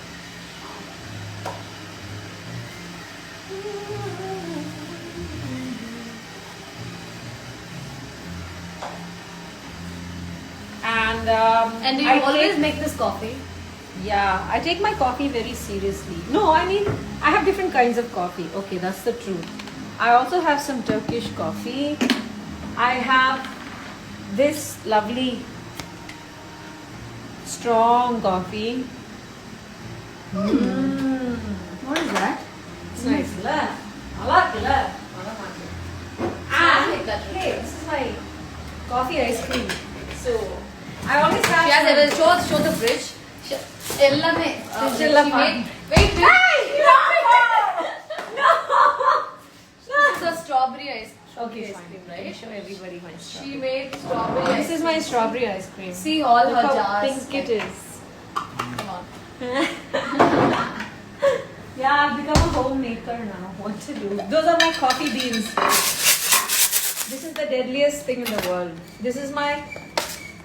[SPEAKER 2] And do you
[SPEAKER 3] I
[SPEAKER 2] always
[SPEAKER 3] take-
[SPEAKER 2] make this coffee?
[SPEAKER 3] Yeah, I take my coffee very seriously. No, I mean, I have different kinds of coffee. Okay, that's the truth. I also have some Turkish coffee. I have this lovely strong coffee.
[SPEAKER 2] What is that?
[SPEAKER 3] It's nice. I like it.
[SPEAKER 2] like that.
[SPEAKER 3] Hey, this is my coffee ice cream. So, I always have
[SPEAKER 2] She has
[SPEAKER 3] some-
[SPEAKER 2] ever show the fridge. Ellame.
[SPEAKER 3] Fridge
[SPEAKER 2] She
[SPEAKER 3] ella
[SPEAKER 2] made. Wait.
[SPEAKER 3] No!
[SPEAKER 2] This is a strawberry ice
[SPEAKER 3] Okay,
[SPEAKER 2] ice
[SPEAKER 3] fine.
[SPEAKER 2] cream,
[SPEAKER 3] Let me
[SPEAKER 2] right?
[SPEAKER 3] show everybody my
[SPEAKER 2] She
[SPEAKER 3] strawberry.
[SPEAKER 2] made strawberry.
[SPEAKER 3] This is my strawberry ice cream.
[SPEAKER 2] See all
[SPEAKER 3] Look
[SPEAKER 2] her
[SPEAKER 3] how
[SPEAKER 2] jars.
[SPEAKER 3] pink it is.
[SPEAKER 2] Come on.
[SPEAKER 3] Yeah, I've become a homemaker now. What to do? Those are my coffee beans. This is the deadliest thing in the world. This is my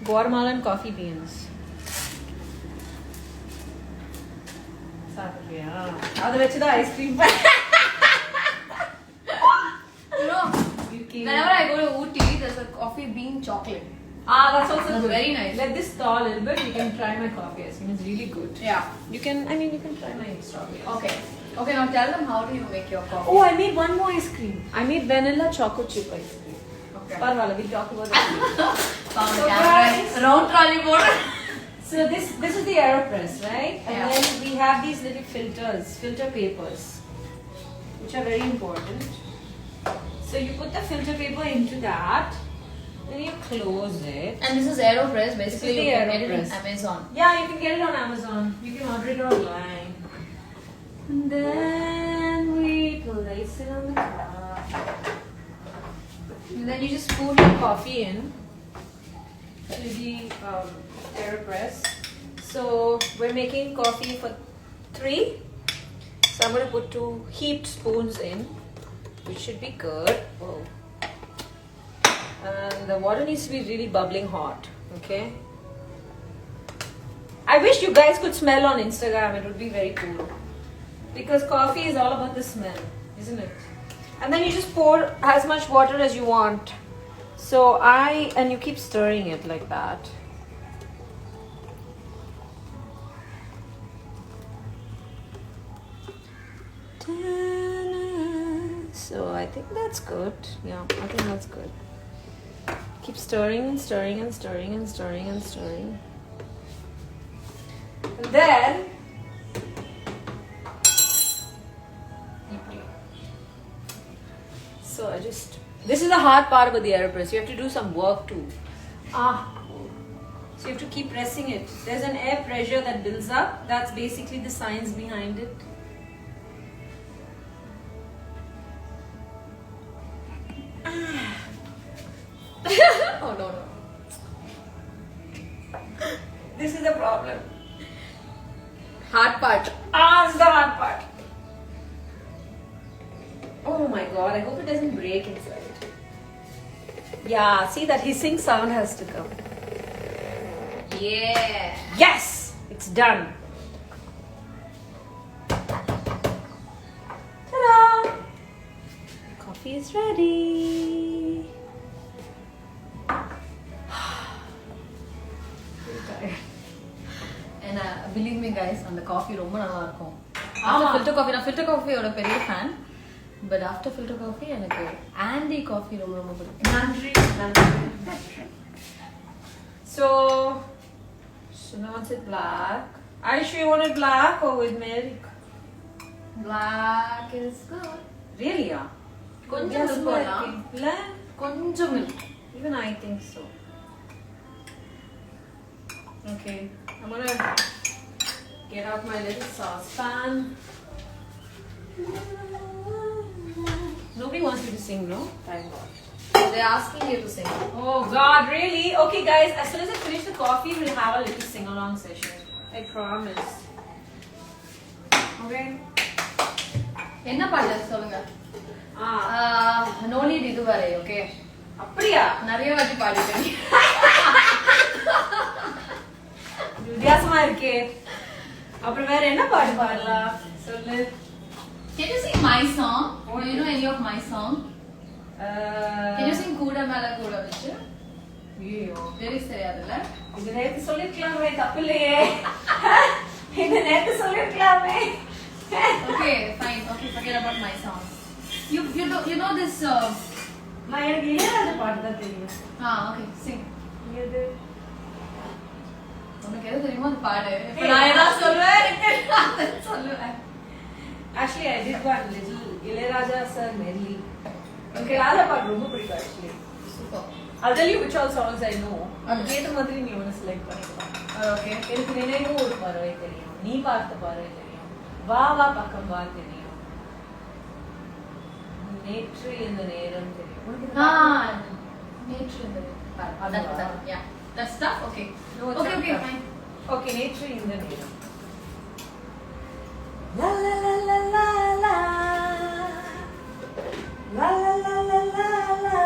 [SPEAKER 3] Guatemalan coffee beans. That's the ice cream.
[SPEAKER 2] You know,
[SPEAKER 3] You keep-
[SPEAKER 2] whenever I go to Ooty, there's a coffee bean chocolate.
[SPEAKER 3] That's also
[SPEAKER 2] That's
[SPEAKER 3] good.
[SPEAKER 2] very nice.
[SPEAKER 3] Let this thaw a little bit. You can try my coffee ice cream. It's really good.
[SPEAKER 2] Yeah.
[SPEAKER 3] You can try my strawberry.
[SPEAKER 2] Okay. Okay, now tell them how do you make your coffee?
[SPEAKER 3] Oh, I made one more ice cream. I made vanilla choco chip ice cream.
[SPEAKER 2] Okay.
[SPEAKER 3] Parvala, we'll talk about that.
[SPEAKER 2] Found
[SPEAKER 3] So
[SPEAKER 2] camera.
[SPEAKER 3] guys-
[SPEAKER 2] Round trolley board.
[SPEAKER 3] So this is the AeroPress, right? And
[SPEAKER 2] Yeah.
[SPEAKER 3] then we have these little filter papers, which are very important. So you put the filter paper into that, then you close it.
[SPEAKER 2] And this is AeroPress. Basically,
[SPEAKER 3] the
[SPEAKER 2] you can get it in
[SPEAKER 3] AeroPress.
[SPEAKER 2] Amazon.
[SPEAKER 3] Yeah, you can get it on Amazon. You can order it online. And then we place it on the top. And then you just pour your coffee in to the AeroPress. So we're making coffee for 3. So I'm going to put 2 heaped spoons in, which should be good. Whoa. And the water needs to be really bubbling hot. Okay. I wish you guys could smell on Instagram. It would be very cool. Because coffee is all about the smell, isn't it? And then you just pour as much water as you want. So and you keep stirring it like that. So I think that's good. Yeah, I think that's good. Keep stirring and stirring and stirring and stirring and stirring. And then so this is the hard part about the AeroPress. You have to do some work too. So you have to keep pressing it. There's an air pressure that builds up. That's basically the science behind it.
[SPEAKER 2] Oh no.
[SPEAKER 3] This is the problem.
[SPEAKER 2] Hard part.
[SPEAKER 3] This is the hard part. Oh my god, I hope it doesn't break inside. Yeah, see that hissing sound has to come.
[SPEAKER 2] Yeah.
[SPEAKER 3] Yes! It's done. Ta-da! Coffee is ready. Very tired.
[SPEAKER 2] And believe me guys, அந்த coffee ரொம்ப நல்லா இருக்கும்.
[SPEAKER 3] ஆமா.
[SPEAKER 2] After filter coffee, நான் filter coffee ஓட பெரிய fan. But after filter coffee எனக்கு Andy coffee ரொம்ப ரொம்ப பிடிக்கும்.
[SPEAKER 3] Nandri. So now wants it black. Are you sure you want it black or with milk?
[SPEAKER 2] Black is good.
[SPEAKER 3] Really? Yeah.
[SPEAKER 2] கொஞ்சம் milk போடலாம். கொஞ்சம் milk.
[SPEAKER 3] Even I think so. Okay, I'm gonna get out my little saucepan. Nobody wants me to sing, no? Thank God.
[SPEAKER 2] They're asking you to sing.
[SPEAKER 3] Oh God, really? Okay, guys. As soon as I finish the coffee, we'll have a little sing-along session. I promise. Okay.
[SPEAKER 2] என்ன பாட்டு சொல்லுங்க? No need இதுவரை, okay?
[SPEAKER 3] அப்படியா?
[SPEAKER 2] நிறைய வாட்டி பாடிட்டேன்.
[SPEAKER 3] வித்தியாசமா இருக்கே. அப்புறம் வேற என்ன பாட்டு பாடலாம்? சொல்லு.
[SPEAKER 2] Can you sing my song? Do you know any of my song? Can you sing கூட மேல கூட வச்சு?
[SPEAKER 3] ஐயோ,
[SPEAKER 2] லிரிக்ஸ் தெரியாதுல்ல?
[SPEAKER 3] இது நேத்து சொல்லிருக்கலாமே, தப்பில்லையே. இது நேத்து சொல்லிருக்கலாமே.
[SPEAKER 2] Okay, fine. Okay, forget about my song. You know this
[SPEAKER 3] நான் எனக்கு இளையராஜா பாட்டு தான் தெரியும்.
[SPEAKER 2] okay, sing.
[SPEAKER 3] எது?
[SPEAKER 2] உனக்கு எது தெரியுமோ அது பாடு. இப்ப நான் என்ன சொல்லுவேன்? சொல்லுவேன்.
[SPEAKER 3] Actually, I did one little Ilayaraja sir medley. Okay, Raja பாட்டு ரொம்ப பிடிக்கும் actually.
[SPEAKER 2] Super.
[SPEAKER 3] I'll tell you which all songs I know. அதுக்கேற்ற மாதிரி நீ ஒன்று செலக்ட் பண்ணிக்கலாம்.
[SPEAKER 2] Okay.
[SPEAKER 3] எனக்கு நினைவு ஒரு பறவை தெரியும், நீ பார்த்த பறவை தெரியும், வா வா பக்கம் வா தெரியும், நேற்று இந்த நேரம் தெரியும்.
[SPEAKER 2] நேற்று இந்த yeah, that stuff. Okay.
[SPEAKER 3] No,
[SPEAKER 2] okay, fine.
[SPEAKER 3] Okay, நேற்று இந்த நேரம். La la la la la la. La la la la la la.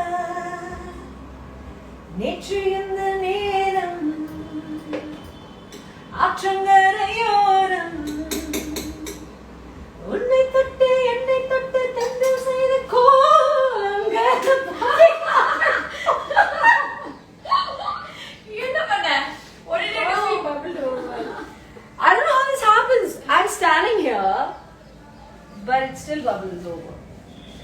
[SPEAKER 3] நேற்று இந்த நேரம் ஆற்றங்கரையோரம் உன்னை தொட்டு என்னை தொட்டு தந்தம் செய்த கோலங்கள்.
[SPEAKER 2] என்ன பண்ண? What did you do?
[SPEAKER 3] Bubbled over. I don't know how this happens. I'm standing here, but it still bubbles over.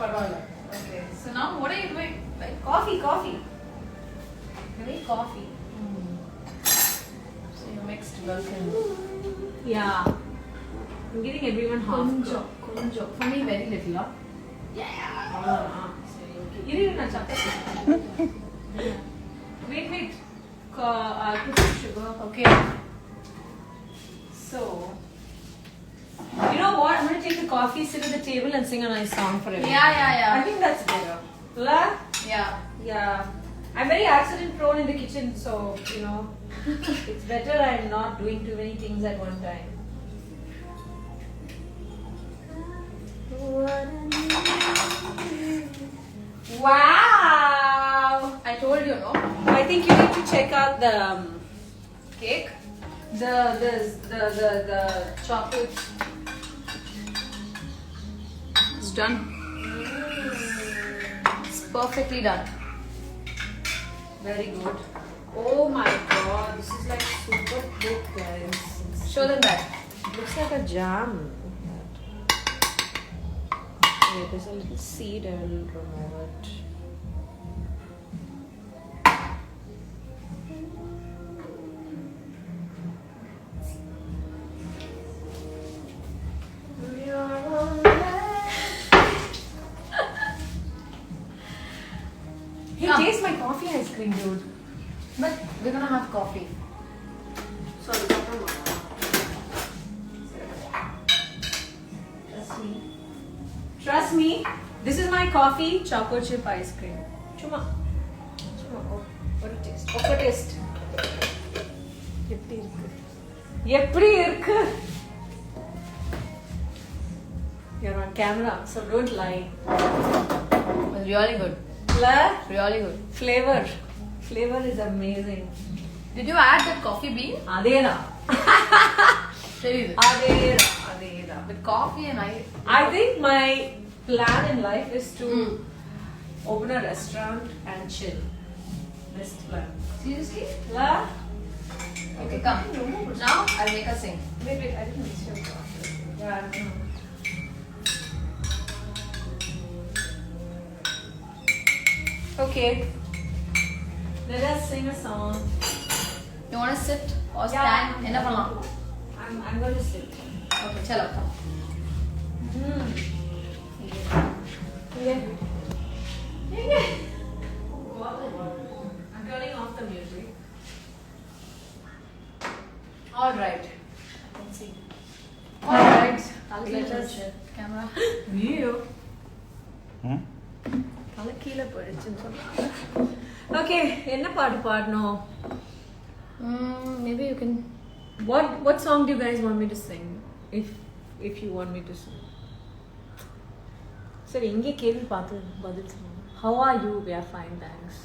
[SPEAKER 3] Parvala.
[SPEAKER 2] Okay. So now what are you doing? Like
[SPEAKER 3] Coffee. I need coffee.
[SPEAKER 2] so you mixed welcome.
[SPEAKER 3] Yeah. I'm giving everyone half.
[SPEAKER 2] Konjo. For me very little. Huh?
[SPEAKER 3] Iru na chapati. Wait. I'll put some sugar.
[SPEAKER 2] Okay.
[SPEAKER 3] So, you know what? I'm going to take the coffee, sit at the table and sing a nice song for everyone.
[SPEAKER 2] Yeah.
[SPEAKER 3] I think that's better. La?
[SPEAKER 2] Yeah.
[SPEAKER 3] I'm very accident prone in the kitchen, so, you know, it's better I'm not doing too many things at one time. Wow!
[SPEAKER 2] I told you, no?
[SPEAKER 3] I think you need to check out the
[SPEAKER 2] Cake.
[SPEAKER 3] the chocolate.
[SPEAKER 2] It's done. It's perfectly done.
[SPEAKER 3] Very good. Oh my god, this is like super thick, guys.
[SPEAKER 2] Show them that.
[SPEAKER 3] It looks like a jam. Wait, there's a little seed, I will remove it. Hey, taste my coffee ice cream, dude.
[SPEAKER 2] But we're gonna have coffee.
[SPEAKER 3] Sorry, Trust me, this is my coffee chocolate chip ice cream. Chuma. Oh, what a taste. What a taste. எப்படி இருக்கு? You're on camera, so don't lie.
[SPEAKER 2] It's really good.
[SPEAKER 3] La?
[SPEAKER 2] Really good.
[SPEAKER 3] Flavor is amazing.
[SPEAKER 2] Did you add that coffee bean?
[SPEAKER 3] அதேதா.
[SPEAKER 2] Seriously.
[SPEAKER 3] அதேதா.
[SPEAKER 2] With coffee and
[SPEAKER 3] I think my plan in life is to open a restaurant and chill. Best plan.
[SPEAKER 2] Seriously?
[SPEAKER 3] La?
[SPEAKER 2] Okay, come. Now I'll make her sing.
[SPEAKER 3] Wait, I didn't mix your coffee. Yeah, I know. Okay. Let us sing a song.
[SPEAKER 2] You want to sit or
[SPEAKER 3] Yeah.
[SPEAKER 2] stand? என்ன பண்ணலாம்?
[SPEAKER 3] I'm going to sit.
[SPEAKER 2] Okay, चलो come.
[SPEAKER 3] Yeah. I'm turning off the music.
[SPEAKER 2] All right.
[SPEAKER 3] Let's see.
[SPEAKER 2] All right.
[SPEAKER 3] Let us
[SPEAKER 2] camera.
[SPEAKER 3] view. தலை கீழே போயிடுச்சுன்னு சொன்னாங்க. Okay, என்ன பாட்டு பாடணும்?
[SPEAKER 2] Maybe you can.
[SPEAKER 3] What song do you guys want me to sing? If you want me to sing. சரி, இங்கே கேள்வி பார்த்து பதில் சொல்லுங்க. How are you? We are fine, thanks.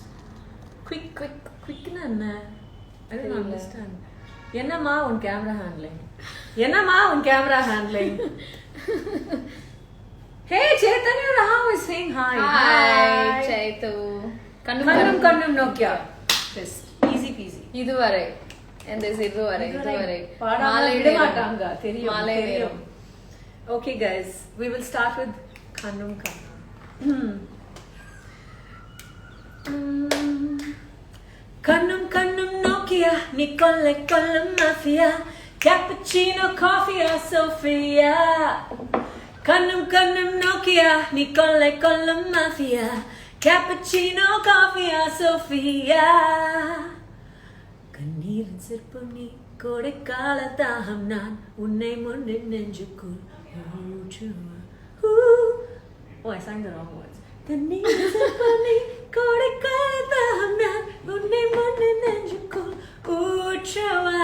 [SPEAKER 3] Quickனா என்ன? I don't understand. என்னம்மா உன் camera handling? Hey, Chaitanya Rao is saying hi.
[SPEAKER 2] Hi, Chaitu.
[SPEAKER 3] Kannum Nokia. Just easy peasy.
[SPEAKER 2] இதுவரை and this இதுவரை
[SPEAKER 3] பாடாம விட மாட்டாங்க, தெரியும்.
[SPEAKER 2] மாலை நேரம்.
[SPEAKER 3] Okay guys, we will start with Kannum. Kannum Nokia, Nicole Mafia, cappuccino coffee or Sophia. Kannum Nokia, Nicole Mafia, cappuccino coffee or Sophia. கண்ணீரின் சிற்பம் நீ, கோடைக்கால தாகம் நான், உன்னை முன்னு நெஞ்சுக்குள் ஊற்றுவா. Oh, I sang the wrong words. கண்ணீரின் சிற்பம் நீ, கோடைக்கால தாகம் நான், உன்னை முன்னு நெஞ்சுக்குள் ஊற்றுவா.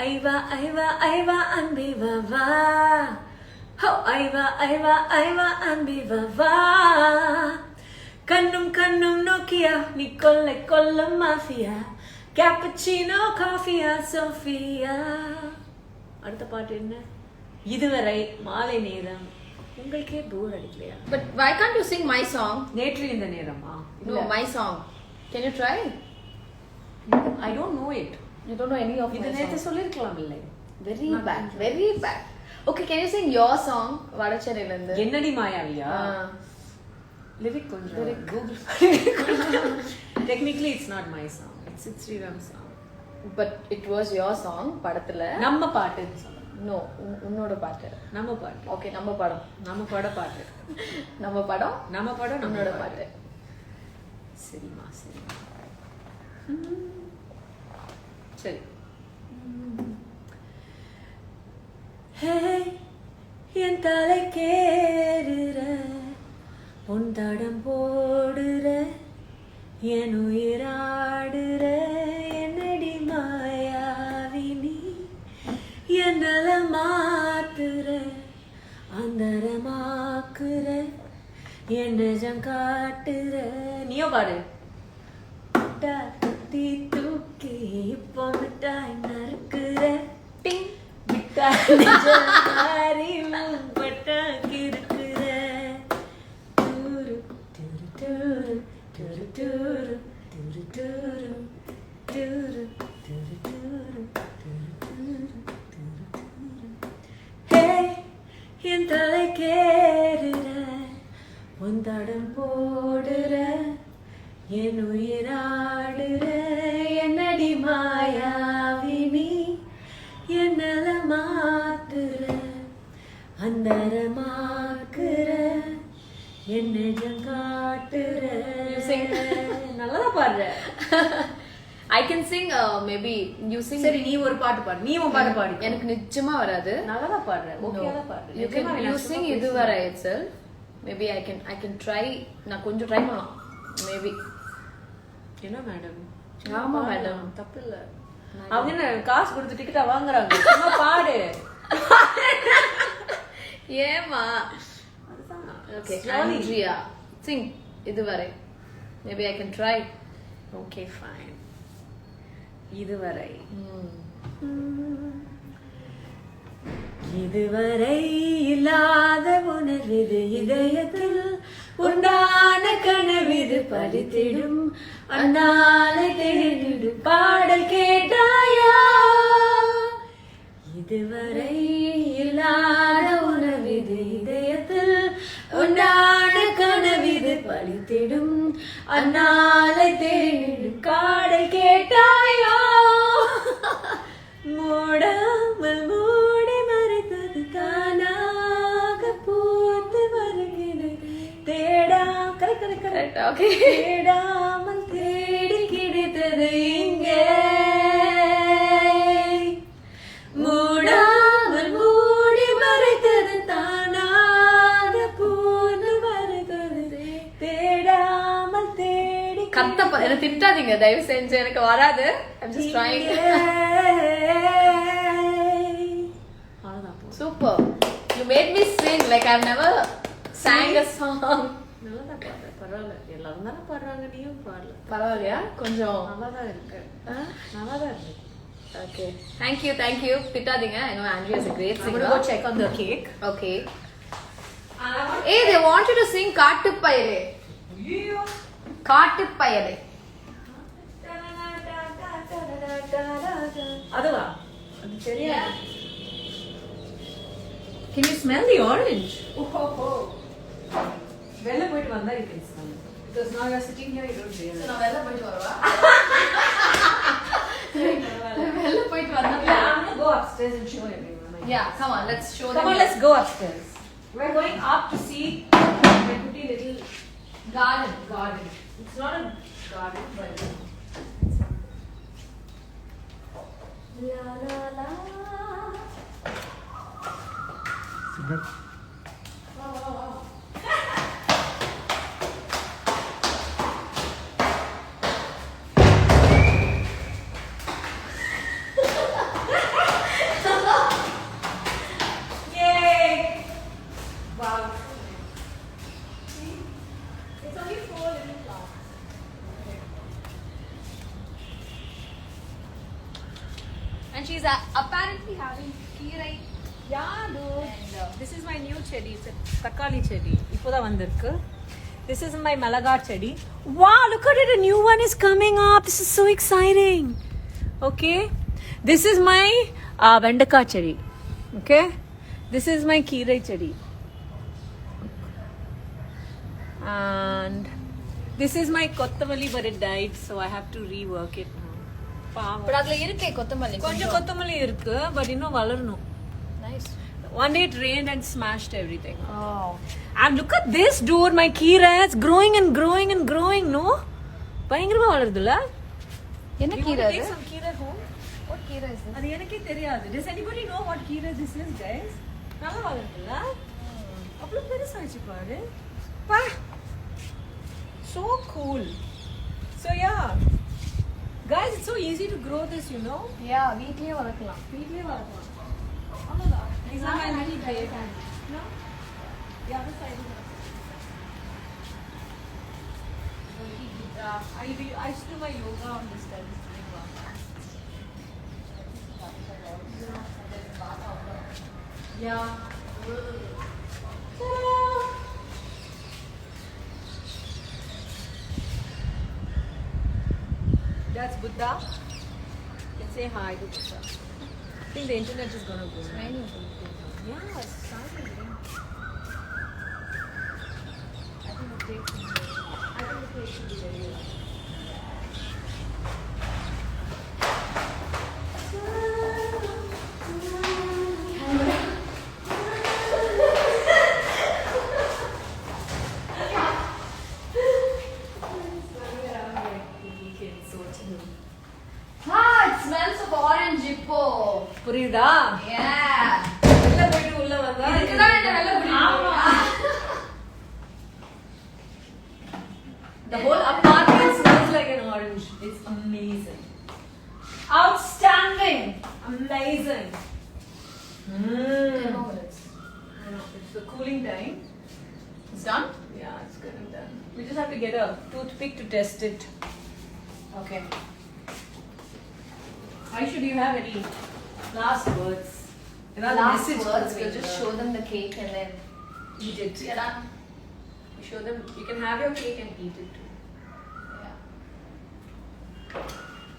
[SPEAKER 3] ஐவா அன்பே வா. Oh, ஐவா அன்பே வா. கண்ணும் நோக்கியா, நீ கொல்ல மாஃபியா, cappuccino coffee Sophia. அடுத்த பாட்டு என்ன? இதுவரை மாலை நேரம். உங்களுக்கே போர் அடிக்கலையா?
[SPEAKER 2] But why can't you sing my song?
[SPEAKER 3] நேற்று இந்த நேரமா?
[SPEAKER 2] No, my song. Can you try?
[SPEAKER 3] I don't know it.
[SPEAKER 2] You don't know any of
[SPEAKER 3] இது
[SPEAKER 2] my
[SPEAKER 3] நேத்து
[SPEAKER 2] songs.
[SPEAKER 3] சொல்லிருக்கலாம் இல்லை?
[SPEAKER 2] Very bad. Okay, can you sing your song? வடச்சேரியில இருந்து.
[SPEAKER 3] என்னடி மாயாவியா? Lyric கொஞ்சம் Google. Technically it's not my song. It's Sriram's song.
[SPEAKER 2] But it was your song படத்துல.
[SPEAKER 3] நம்ம பாட்டுன்னு சொல்லுங்க.
[SPEAKER 2] No, உன்னோட பாட்டு.
[SPEAKER 3] நம்ம பாட்டு.
[SPEAKER 2] Okay, நம்ம படம்.
[SPEAKER 3] நம்ம பாட்டு.
[SPEAKER 2] நம்ம படம்
[SPEAKER 3] நம்மளோட
[SPEAKER 2] பாட்டு.
[SPEAKER 3] சரிமா. சரி. ஹே, என் தலை கேடுற, உன் தடம் போடுற, என் உயிராடுற, என்னடி மாயாவினி, என்னல மாத்துற, அந்தரமாக்குற, என் நிஜம் காட்டுற. நீயோ பாடு. கத்தி தூக்கி இப்போ மிட்டாய் நறுக்குற, டிங் மிட்டாய் நிஜம் மாறி பட்டாக்கி இருக்கிற. டூரு டூரு டூரு டூரு டூரு டூரு டூரு டூரு டூரு. ஹே, என் தலை கேடுற, உன் தடம் போடுற, என் உயிராடுற, என்னடி மாயாவினி, என்னல மாத்துற, அந்தரமாக்குற, என் நிஜம் காட்டுற. நல்லா பாடுற.
[SPEAKER 2] I can sing maybe you sing.
[SPEAKER 3] சரி, நீ ஒரு பாட்டு பாடு. நீ ஒரு பாட்டு பாடு.
[SPEAKER 2] எனக்கு நிச்சயமா வராது.
[SPEAKER 3] நல்லா பாடுற. ஓகேவா பாடுற.
[SPEAKER 2] You sing இதுவரை itself. Maybe I can try. நான் கொஞ்சம் ட்ரை பண்ணலாம். Maybe.
[SPEAKER 3] என்ன மேடம்?
[SPEAKER 2] ஆமா மேடம்,
[SPEAKER 3] தப்பு இல்ல. அவங்க என்ன காசு கொடுத்து டிக்கெட்டா வாங்குறாங்க? சும்மா பாடு.
[SPEAKER 2] ஏமா? Okay, Andrea, sing இதுவரை. Maybe I can try.
[SPEAKER 3] Okay, fine. இதுவரை. இதுவரை இல்லாத உணர்விது, இதயத்தில் உண்டான கனவிது, பலித்திடும் அண்ணாலை தேடிடும் பாடல் கேட்டாயா? இதுவரை இல்லாத உணர்விது, இதயத்தில் உண்டான கனவிது, பலித்திடும் அண்ணாலை தேடிடும் காடல் கேட்டாயா? மூடாமல் மூடி மறைத்தது தானாக பூத்து வருகிறது, தேடாமல் தேடி கிடைத்தது இங்கே. மூடாமல் மூடி மறைத்தது தானாக பூத்து வருகிறது, தேடா
[SPEAKER 2] கத்த என்ன திட்டாதீங்க தயவு செஞ்சு எனக்கு வராது. I'm just trying. Super. You made me sing like I've never sang a song.
[SPEAKER 3] நல்லா பாடுற பரவாயில்ல எல்லாரும் தானே பாடுறாங்க நீயும் பாடல
[SPEAKER 2] பரவாயில்லையா கொஞ்சம்
[SPEAKER 3] நல்லா தான் இருக்கு நல்லா தான் இருக்கு.
[SPEAKER 2] Okay. Thank you. திட்டாதீங்க. I know Andrea is a great
[SPEAKER 3] I'm
[SPEAKER 2] singer.
[SPEAKER 3] gonna go check on the cake.
[SPEAKER 2] Okay. Hey, they want you to sing காட்டுப்பயலே.
[SPEAKER 3] ஐயோ
[SPEAKER 2] காட்டுப்பயலே.
[SPEAKER 3] அதுவா அது தெரியாது. Can you smell the orange? Oh. வெளில போயிட்டு வந்தா you can smell it. Because now you are sitting here, you don't realize.
[SPEAKER 2] நான் வெளில போயிட்டு வரவா? வெளில போயிட்டு வந்தா
[SPEAKER 3] I'm gonna go upstairs and show everyone.
[SPEAKER 2] Yeah, come on, let's show them.
[SPEAKER 3] Come on, let's go upstairs. We're going up to see my pretty little garden. It's not a garden, but la la la.
[SPEAKER 2] And she's apparently having keerai.
[SPEAKER 3] Yeah, dude. And this is my new chedi. It's a takali chedi. Ipoda vandirukku. This is my malagar chedi. Wow, look at it. A new one is coming up. This is so exciting. Okay. This is my vendaka chedi. Okay. This is my keerai chedi. And this is my kottamalli, but it died, so I have to rework it now.
[SPEAKER 2] But அதுல இருக்கே கொத்தமல்லி.
[SPEAKER 3] கொஞ்சம் கொத்தமல்லி இருக்கு, but இன்னும் வளரணும்.
[SPEAKER 2] Nice.
[SPEAKER 3] One day it rained and smashed everything.
[SPEAKER 2] Oh.
[SPEAKER 3] And look at this, dude. My keera is growing and growing and growing. No, பயங்கரமா வளருதுல.
[SPEAKER 2] என்ன கீரை அது?
[SPEAKER 3] Take some keera home.
[SPEAKER 2] What keera is this?
[SPEAKER 3] அது எனக்கே தெரியாது. Does anybody know what keera this is, guys? நல்லா வளருதுல. அவ்வளவு பெருசாச்சு பாரு. பா. So cool. So yeah. Guys, it's so easy to grow this, you know.
[SPEAKER 2] Yeah, வீட்லயே வளர்க்கலாம்.
[SPEAKER 3] வீட்லயே வளர்க்கலாம். அவ்வளவுதான். These are my little baby. No? The other side is I used to do my yoga on this terrace.
[SPEAKER 2] Yeah.
[SPEAKER 3] That's Buddha. You can say hi to Buddha. I think the internet is gonna go.
[SPEAKER 2] It's raining.
[SPEAKER 3] Yeah, it's starting to rain. I think the place should be very loud.
[SPEAKER 2] It smells of orange இப்போ.
[SPEAKER 3] புரியுதா?
[SPEAKER 2] Yeah.
[SPEAKER 3] வெளில போயிட்டு உள்ள வந்தா
[SPEAKER 2] இதுதான் என்ன வெள்ள புடிக்கும்.
[SPEAKER 3] The whole apartment smells like an orange. It's amazing. Outstanding. Amazing.
[SPEAKER 2] 10 more minutes.
[SPEAKER 3] I know, it's the cooling time.
[SPEAKER 2] It's done?
[SPEAKER 3] Yeah, it's getting done. We just have to get a toothpick to test it.
[SPEAKER 2] Okay.
[SPEAKER 3] Aisha, do you have any last words?
[SPEAKER 2] Last
[SPEAKER 3] message
[SPEAKER 2] words,
[SPEAKER 3] for
[SPEAKER 2] we'll
[SPEAKER 3] me,
[SPEAKER 2] just show them the cake and then
[SPEAKER 3] eat it.
[SPEAKER 2] we are done.
[SPEAKER 3] You show them. You can have your cake and eat it too.
[SPEAKER 2] Yeah.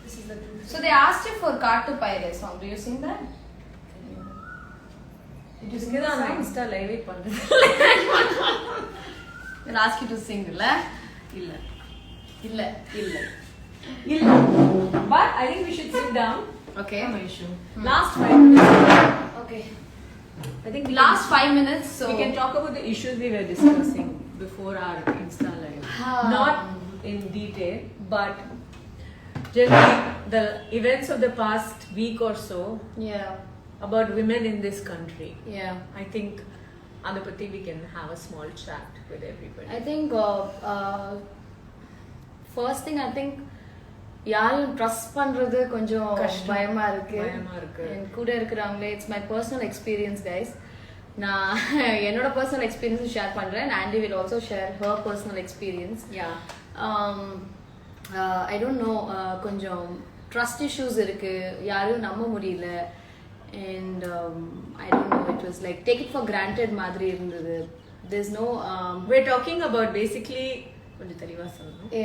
[SPEAKER 3] This is the truth.
[SPEAKER 2] So they asked you for Kaatu Paire song. Do you sing that? Did you sing that song?
[SPEAKER 3] Insta live it பண்றது.
[SPEAKER 2] They'll ask you to sing, இல்ல?
[SPEAKER 3] இல்ல.
[SPEAKER 2] இல்ல.
[SPEAKER 3] இல்ல. இல்ல. But I think we should sit down.
[SPEAKER 2] Okay.
[SPEAKER 3] No issue. Last 5 minutes.
[SPEAKER 2] Okay.
[SPEAKER 3] I think we
[SPEAKER 2] Last 5 minutes, so
[SPEAKER 3] we can talk about the issues we were discussing before our Insta live. Not in detail, but generally the events of the past week or so
[SPEAKER 2] yeah.
[SPEAKER 3] about women in this country.
[SPEAKER 2] Yeah.
[SPEAKER 3] I think Anupati we can have a small chat with everybody.
[SPEAKER 2] I think first thing I think யாரும் trust பண்றது கொஞ்சம் பயமா இருக்கு. என் கூட இருக்கிறவங்களே it's my personal experience guys. நான் என்னோட personal experience share பண்றேன். Aunty will also share her personal experience. I don't know, கொஞ்சம் ட்ரஸ்ட் இஷ்யூஸ் இருக்கு, யாரும் நம்ப முடியல. And I don't know, it was like take it for granted மாதிரி இருந்தது. There's no
[SPEAKER 3] we're talking about basically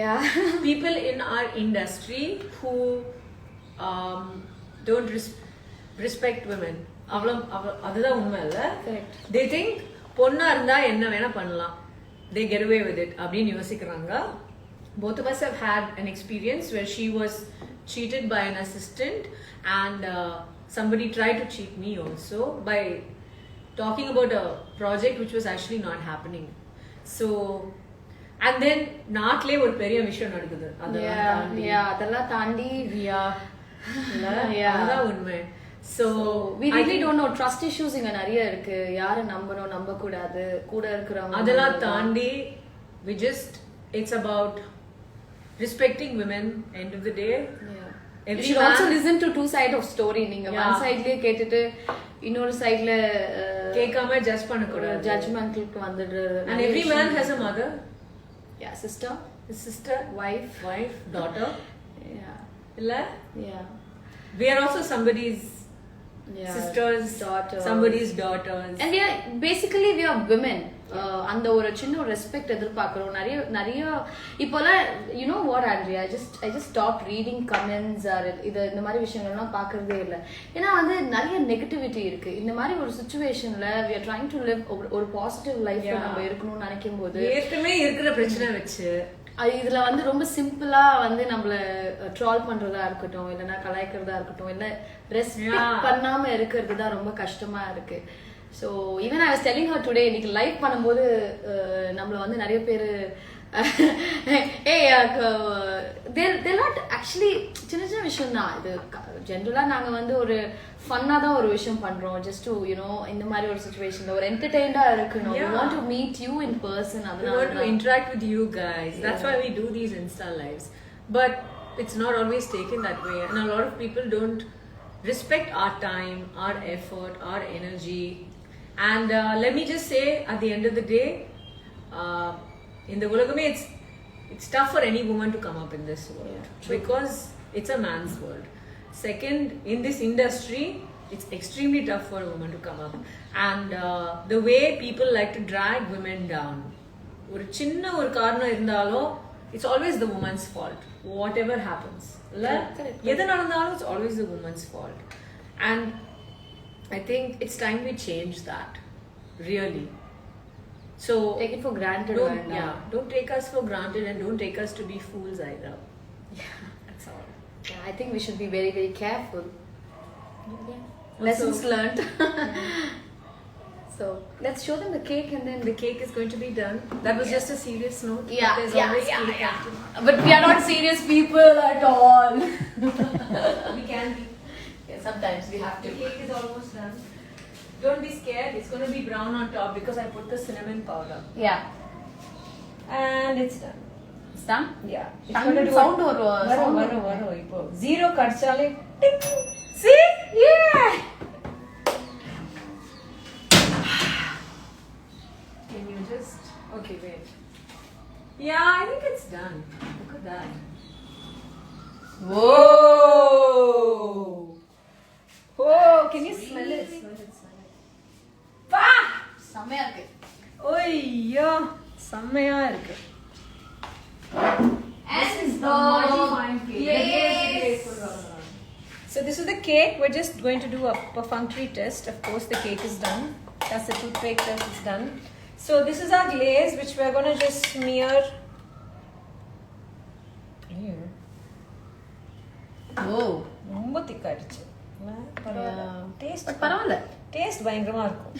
[SPEAKER 2] yeah
[SPEAKER 3] people in our industry who don't respect women. அதுதான் உண்மை இல்ல. They think பொண்ணா இருந்தா என்ன வேணா பண்ணலாம், they get away with it அப்படின்னு யோசிக்கிறாங்க. Both of us have had an experience where she was cheated by an assistant and somebody tried to cheat me also by talking about a project which was actually not happening. So and then naatle ஒரு பெரிய விஷயம் நடக்குது.
[SPEAKER 2] அதெல்லாம் தாண்டி
[SPEAKER 3] அதான் உண்மை. So
[SPEAKER 2] we really don't know, trust issues இங்க நிறைய இருக்கு. யாரை நம்பணும் நம்ப கூடாது, கூட இருக்கிறவங்க
[SPEAKER 3] அதெல்லாம் தாண்டி we just it's about respecting women. End of the day,
[SPEAKER 2] you should also listen to two side of story. நீங்க one sideலயே கேட்டுட்டு இன்னொரு சைடுல
[SPEAKER 3] கேட்காம ஜட்ஜ் பண்ண கூடாது,
[SPEAKER 2] ஜட்ஜ்மென்ட்க்கு வந்துடுற.
[SPEAKER 3] and every man has a mother, sister, wife, daughter. illa we are also somebody's sisters, daughters, somebody's daughters,
[SPEAKER 2] and we are women. அந்த ஒரு சின்ன ஒரு ரெஸ்பெக்ட் எதிர்பார்க்கிறோம். நிறைய இப்போலாம் you know what Andrea, I just stop reading comments or இந்த மாதிரி விஷயங்கள்லாம் பார்க்கறதே இல்லை. ஏன்னா வந்து நிறைய நெகட்டிவிட்டி இருக்கு. இந்த மாதிரி ஒரு சுச்சுவேஷன்ல we are trying to live ஒரு பாசிட்டிவ் லைஃப் நம்ம இருக்கணும்னு நினைக்கும் போது
[SPEAKER 3] ஏற்கனவே இருக்கிற பிரச்சனை வச்சு
[SPEAKER 2] இதுல வந்து ரொம்ப சிம்பிளா வந்து நம்மள ட்ரால் பண்றதா இருக்கட்டும், இல்லைன்னா கலாய்க்கிறதா இருக்கட்டும், இல்ல ரெஸ்பெக்ட் பண்ணாம இருக்கிறது தான் ரொம்ப கஷ்டமா இருக்கு. So even I was telling her today, இன்னைக்கு லைவ் பண்ணும்போது நம்மள வந்து நிறைய பேர் they're not actually சின்ன விஷயம் தான் இது. ஜென்ரலா நாங்க வந்து ஒரு ஃபன்னா தான் ஒரு விஷயம் பண்றோம், just to you know இந்த மாதிரி ஒரு சிச்சுவேஷன்ல ஒரு என்டர்டெயின்டா இருக்கணும். We want to meet you in person.
[SPEAKER 3] We want to interact with you guys. That's why we do these Insta lives. But it's not always taken that way, and a lot of people don't respect our time, our effort, our energy. And let me just say, at the end of the day, in the ulagame, it's tough for any woman to come up in this world, because it's a man's world. Second, in this industry, it's extremely tough for a woman to come up, and the way people like to drag women down, ஒரு சின்ன ஒரு காரணம் இருந்தாலும் it's always the woman's fault, whatever happens. எது நடந்தாலும் it's always the woman's fault, and I think it's time we change that, really. So
[SPEAKER 2] take it for granted.
[SPEAKER 3] Don't take us for granted, and don't take us to be fools either. That's all.
[SPEAKER 2] I think we should be very, very careful. Lessons learned. So let's show them the cake, and then
[SPEAKER 3] the cake is going to be done. That was just a serious note.
[SPEAKER 2] But we are not serious people at all.
[SPEAKER 3] We can be.
[SPEAKER 2] Sometimes we have to.
[SPEAKER 3] The cake is almost done. Don't be scared. It's going to be brown on top because I put the cinnamon powder.
[SPEAKER 2] Yeah.
[SPEAKER 3] And it's done.
[SPEAKER 2] It's done?
[SPEAKER 3] Yeah.
[SPEAKER 2] It's going to do sound or
[SPEAKER 3] varo ipo. Zero kadchale ting. See?
[SPEAKER 2] Yeah.
[SPEAKER 3] Can you just okay, wait. Yeah, I think it's done. Look at that. Whoa! Oh, can you smell it? Bah!
[SPEAKER 2] செமையா இருக்கு.
[SPEAKER 3] ஓய்யோ, செமையா இருக்கு.
[SPEAKER 2] And
[SPEAKER 3] so this is the cake. We're just going to do a perfunctory test. Of course, the cake is done. That's the toothpick test is done. So this is our glaze, which we're going to just smear here.
[SPEAKER 2] Oh,
[SPEAKER 3] ரொம்ப திக்கா ஆயிடுச்சு.
[SPEAKER 2] பரவாயில்ல.
[SPEAKER 3] Taste பயங்கரமா இருக்கும்.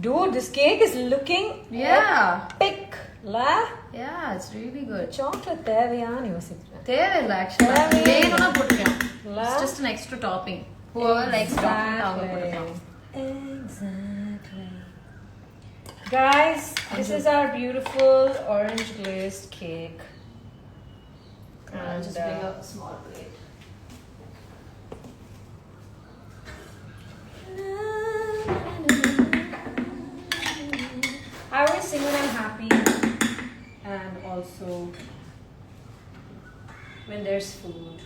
[SPEAKER 3] Dude, this cake is looking epic. La?
[SPEAKER 2] Yeah, it's really good.
[SPEAKER 3] Chocolate தேவையான்னு யோசிக்கிறேன்.
[SPEAKER 2] தேவையில்ல actually. வேணும்னா போட்டுக்கலாம். It's just an extra topping. Whoever likes chocolate அவங்க போட்டுக்கலாம்.
[SPEAKER 3] Exactly. Guys, This is our beautiful orange glazed cake.
[SPEAKER 2] I'll just bring a small plate.
[SPEAKER 3] I always sing when I'm happy and also when there's food.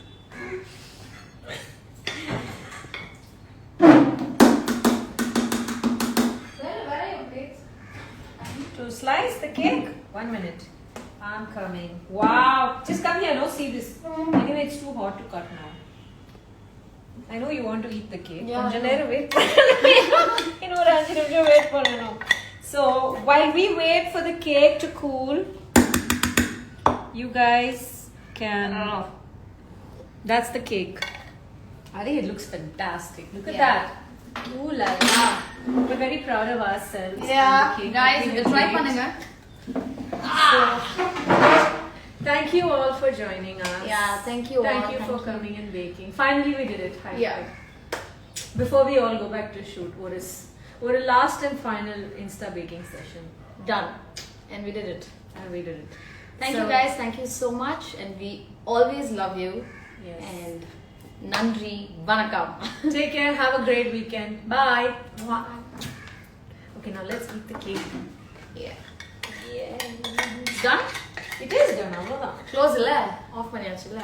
[SPEAKER 2] Where are your plates?
[SPEAKER 3] To slice the cake? 1 minute. I'm coming. Wow. Just come here. No, see this. Anyway, it's too hot to cut now. I know you want to eat the cake.
[SPEAKER 2] Yeah.
[SPEAKER 3] Wait. Wait for now. So while we wait for the cake to cool, you guys can. That's the cake. I think it looks fantastic. Look at that. Ooh la la. We're very proud of ourselves.
[SPEAKER 2] Yeah,
[SPEAKER 3] and the cake
[SPEAKER 2] guys,
[SPEAKER 3] that we
[SPEAKER 2] you
[SPEAKER 3] have
[SPEAKER 2] try
[SPEAKER 3] made.
[SPEAKER 2] பண்ணுங்க.
[SPEAKER 3] So, thank you all for joining us.
[SPEAKER 2] Yeah, thank you
[SPEAKER 3] Thank
[SPEAKER 2] all.
[SPEAKER 3] you for coming and baking. Finally, we did it. High
[SPEAKER 2] Yeah.
[SPEAKER 3] five. Before we all go back to shoot, what a last and final Insta baking session.
[SPEAKER 2] Done. And we did it.
[SPEAKER 3] And we did it.
[SPEAKER 2] Thank
[SPEAKER 3] So-
[SPEAKER 2] you guys. Thank you so much. And we always love you.
[SPEAKER 3] Yes.
[SPEAKER 2] And Nandri Vanakkam.
[SPEAKER 3] Take care. Have a great weekend. Bye. Okay, now let's eat the cake.
[SPEAKER 2] Yeah.
[SPEAKER 3] Yeah.
[SPEAKER 2] Done?
[SPEAKER 3] It is done. Avlodhaan.
[SPEAKER 2] Close இல்ல? Off பண்ணியாச்சுல?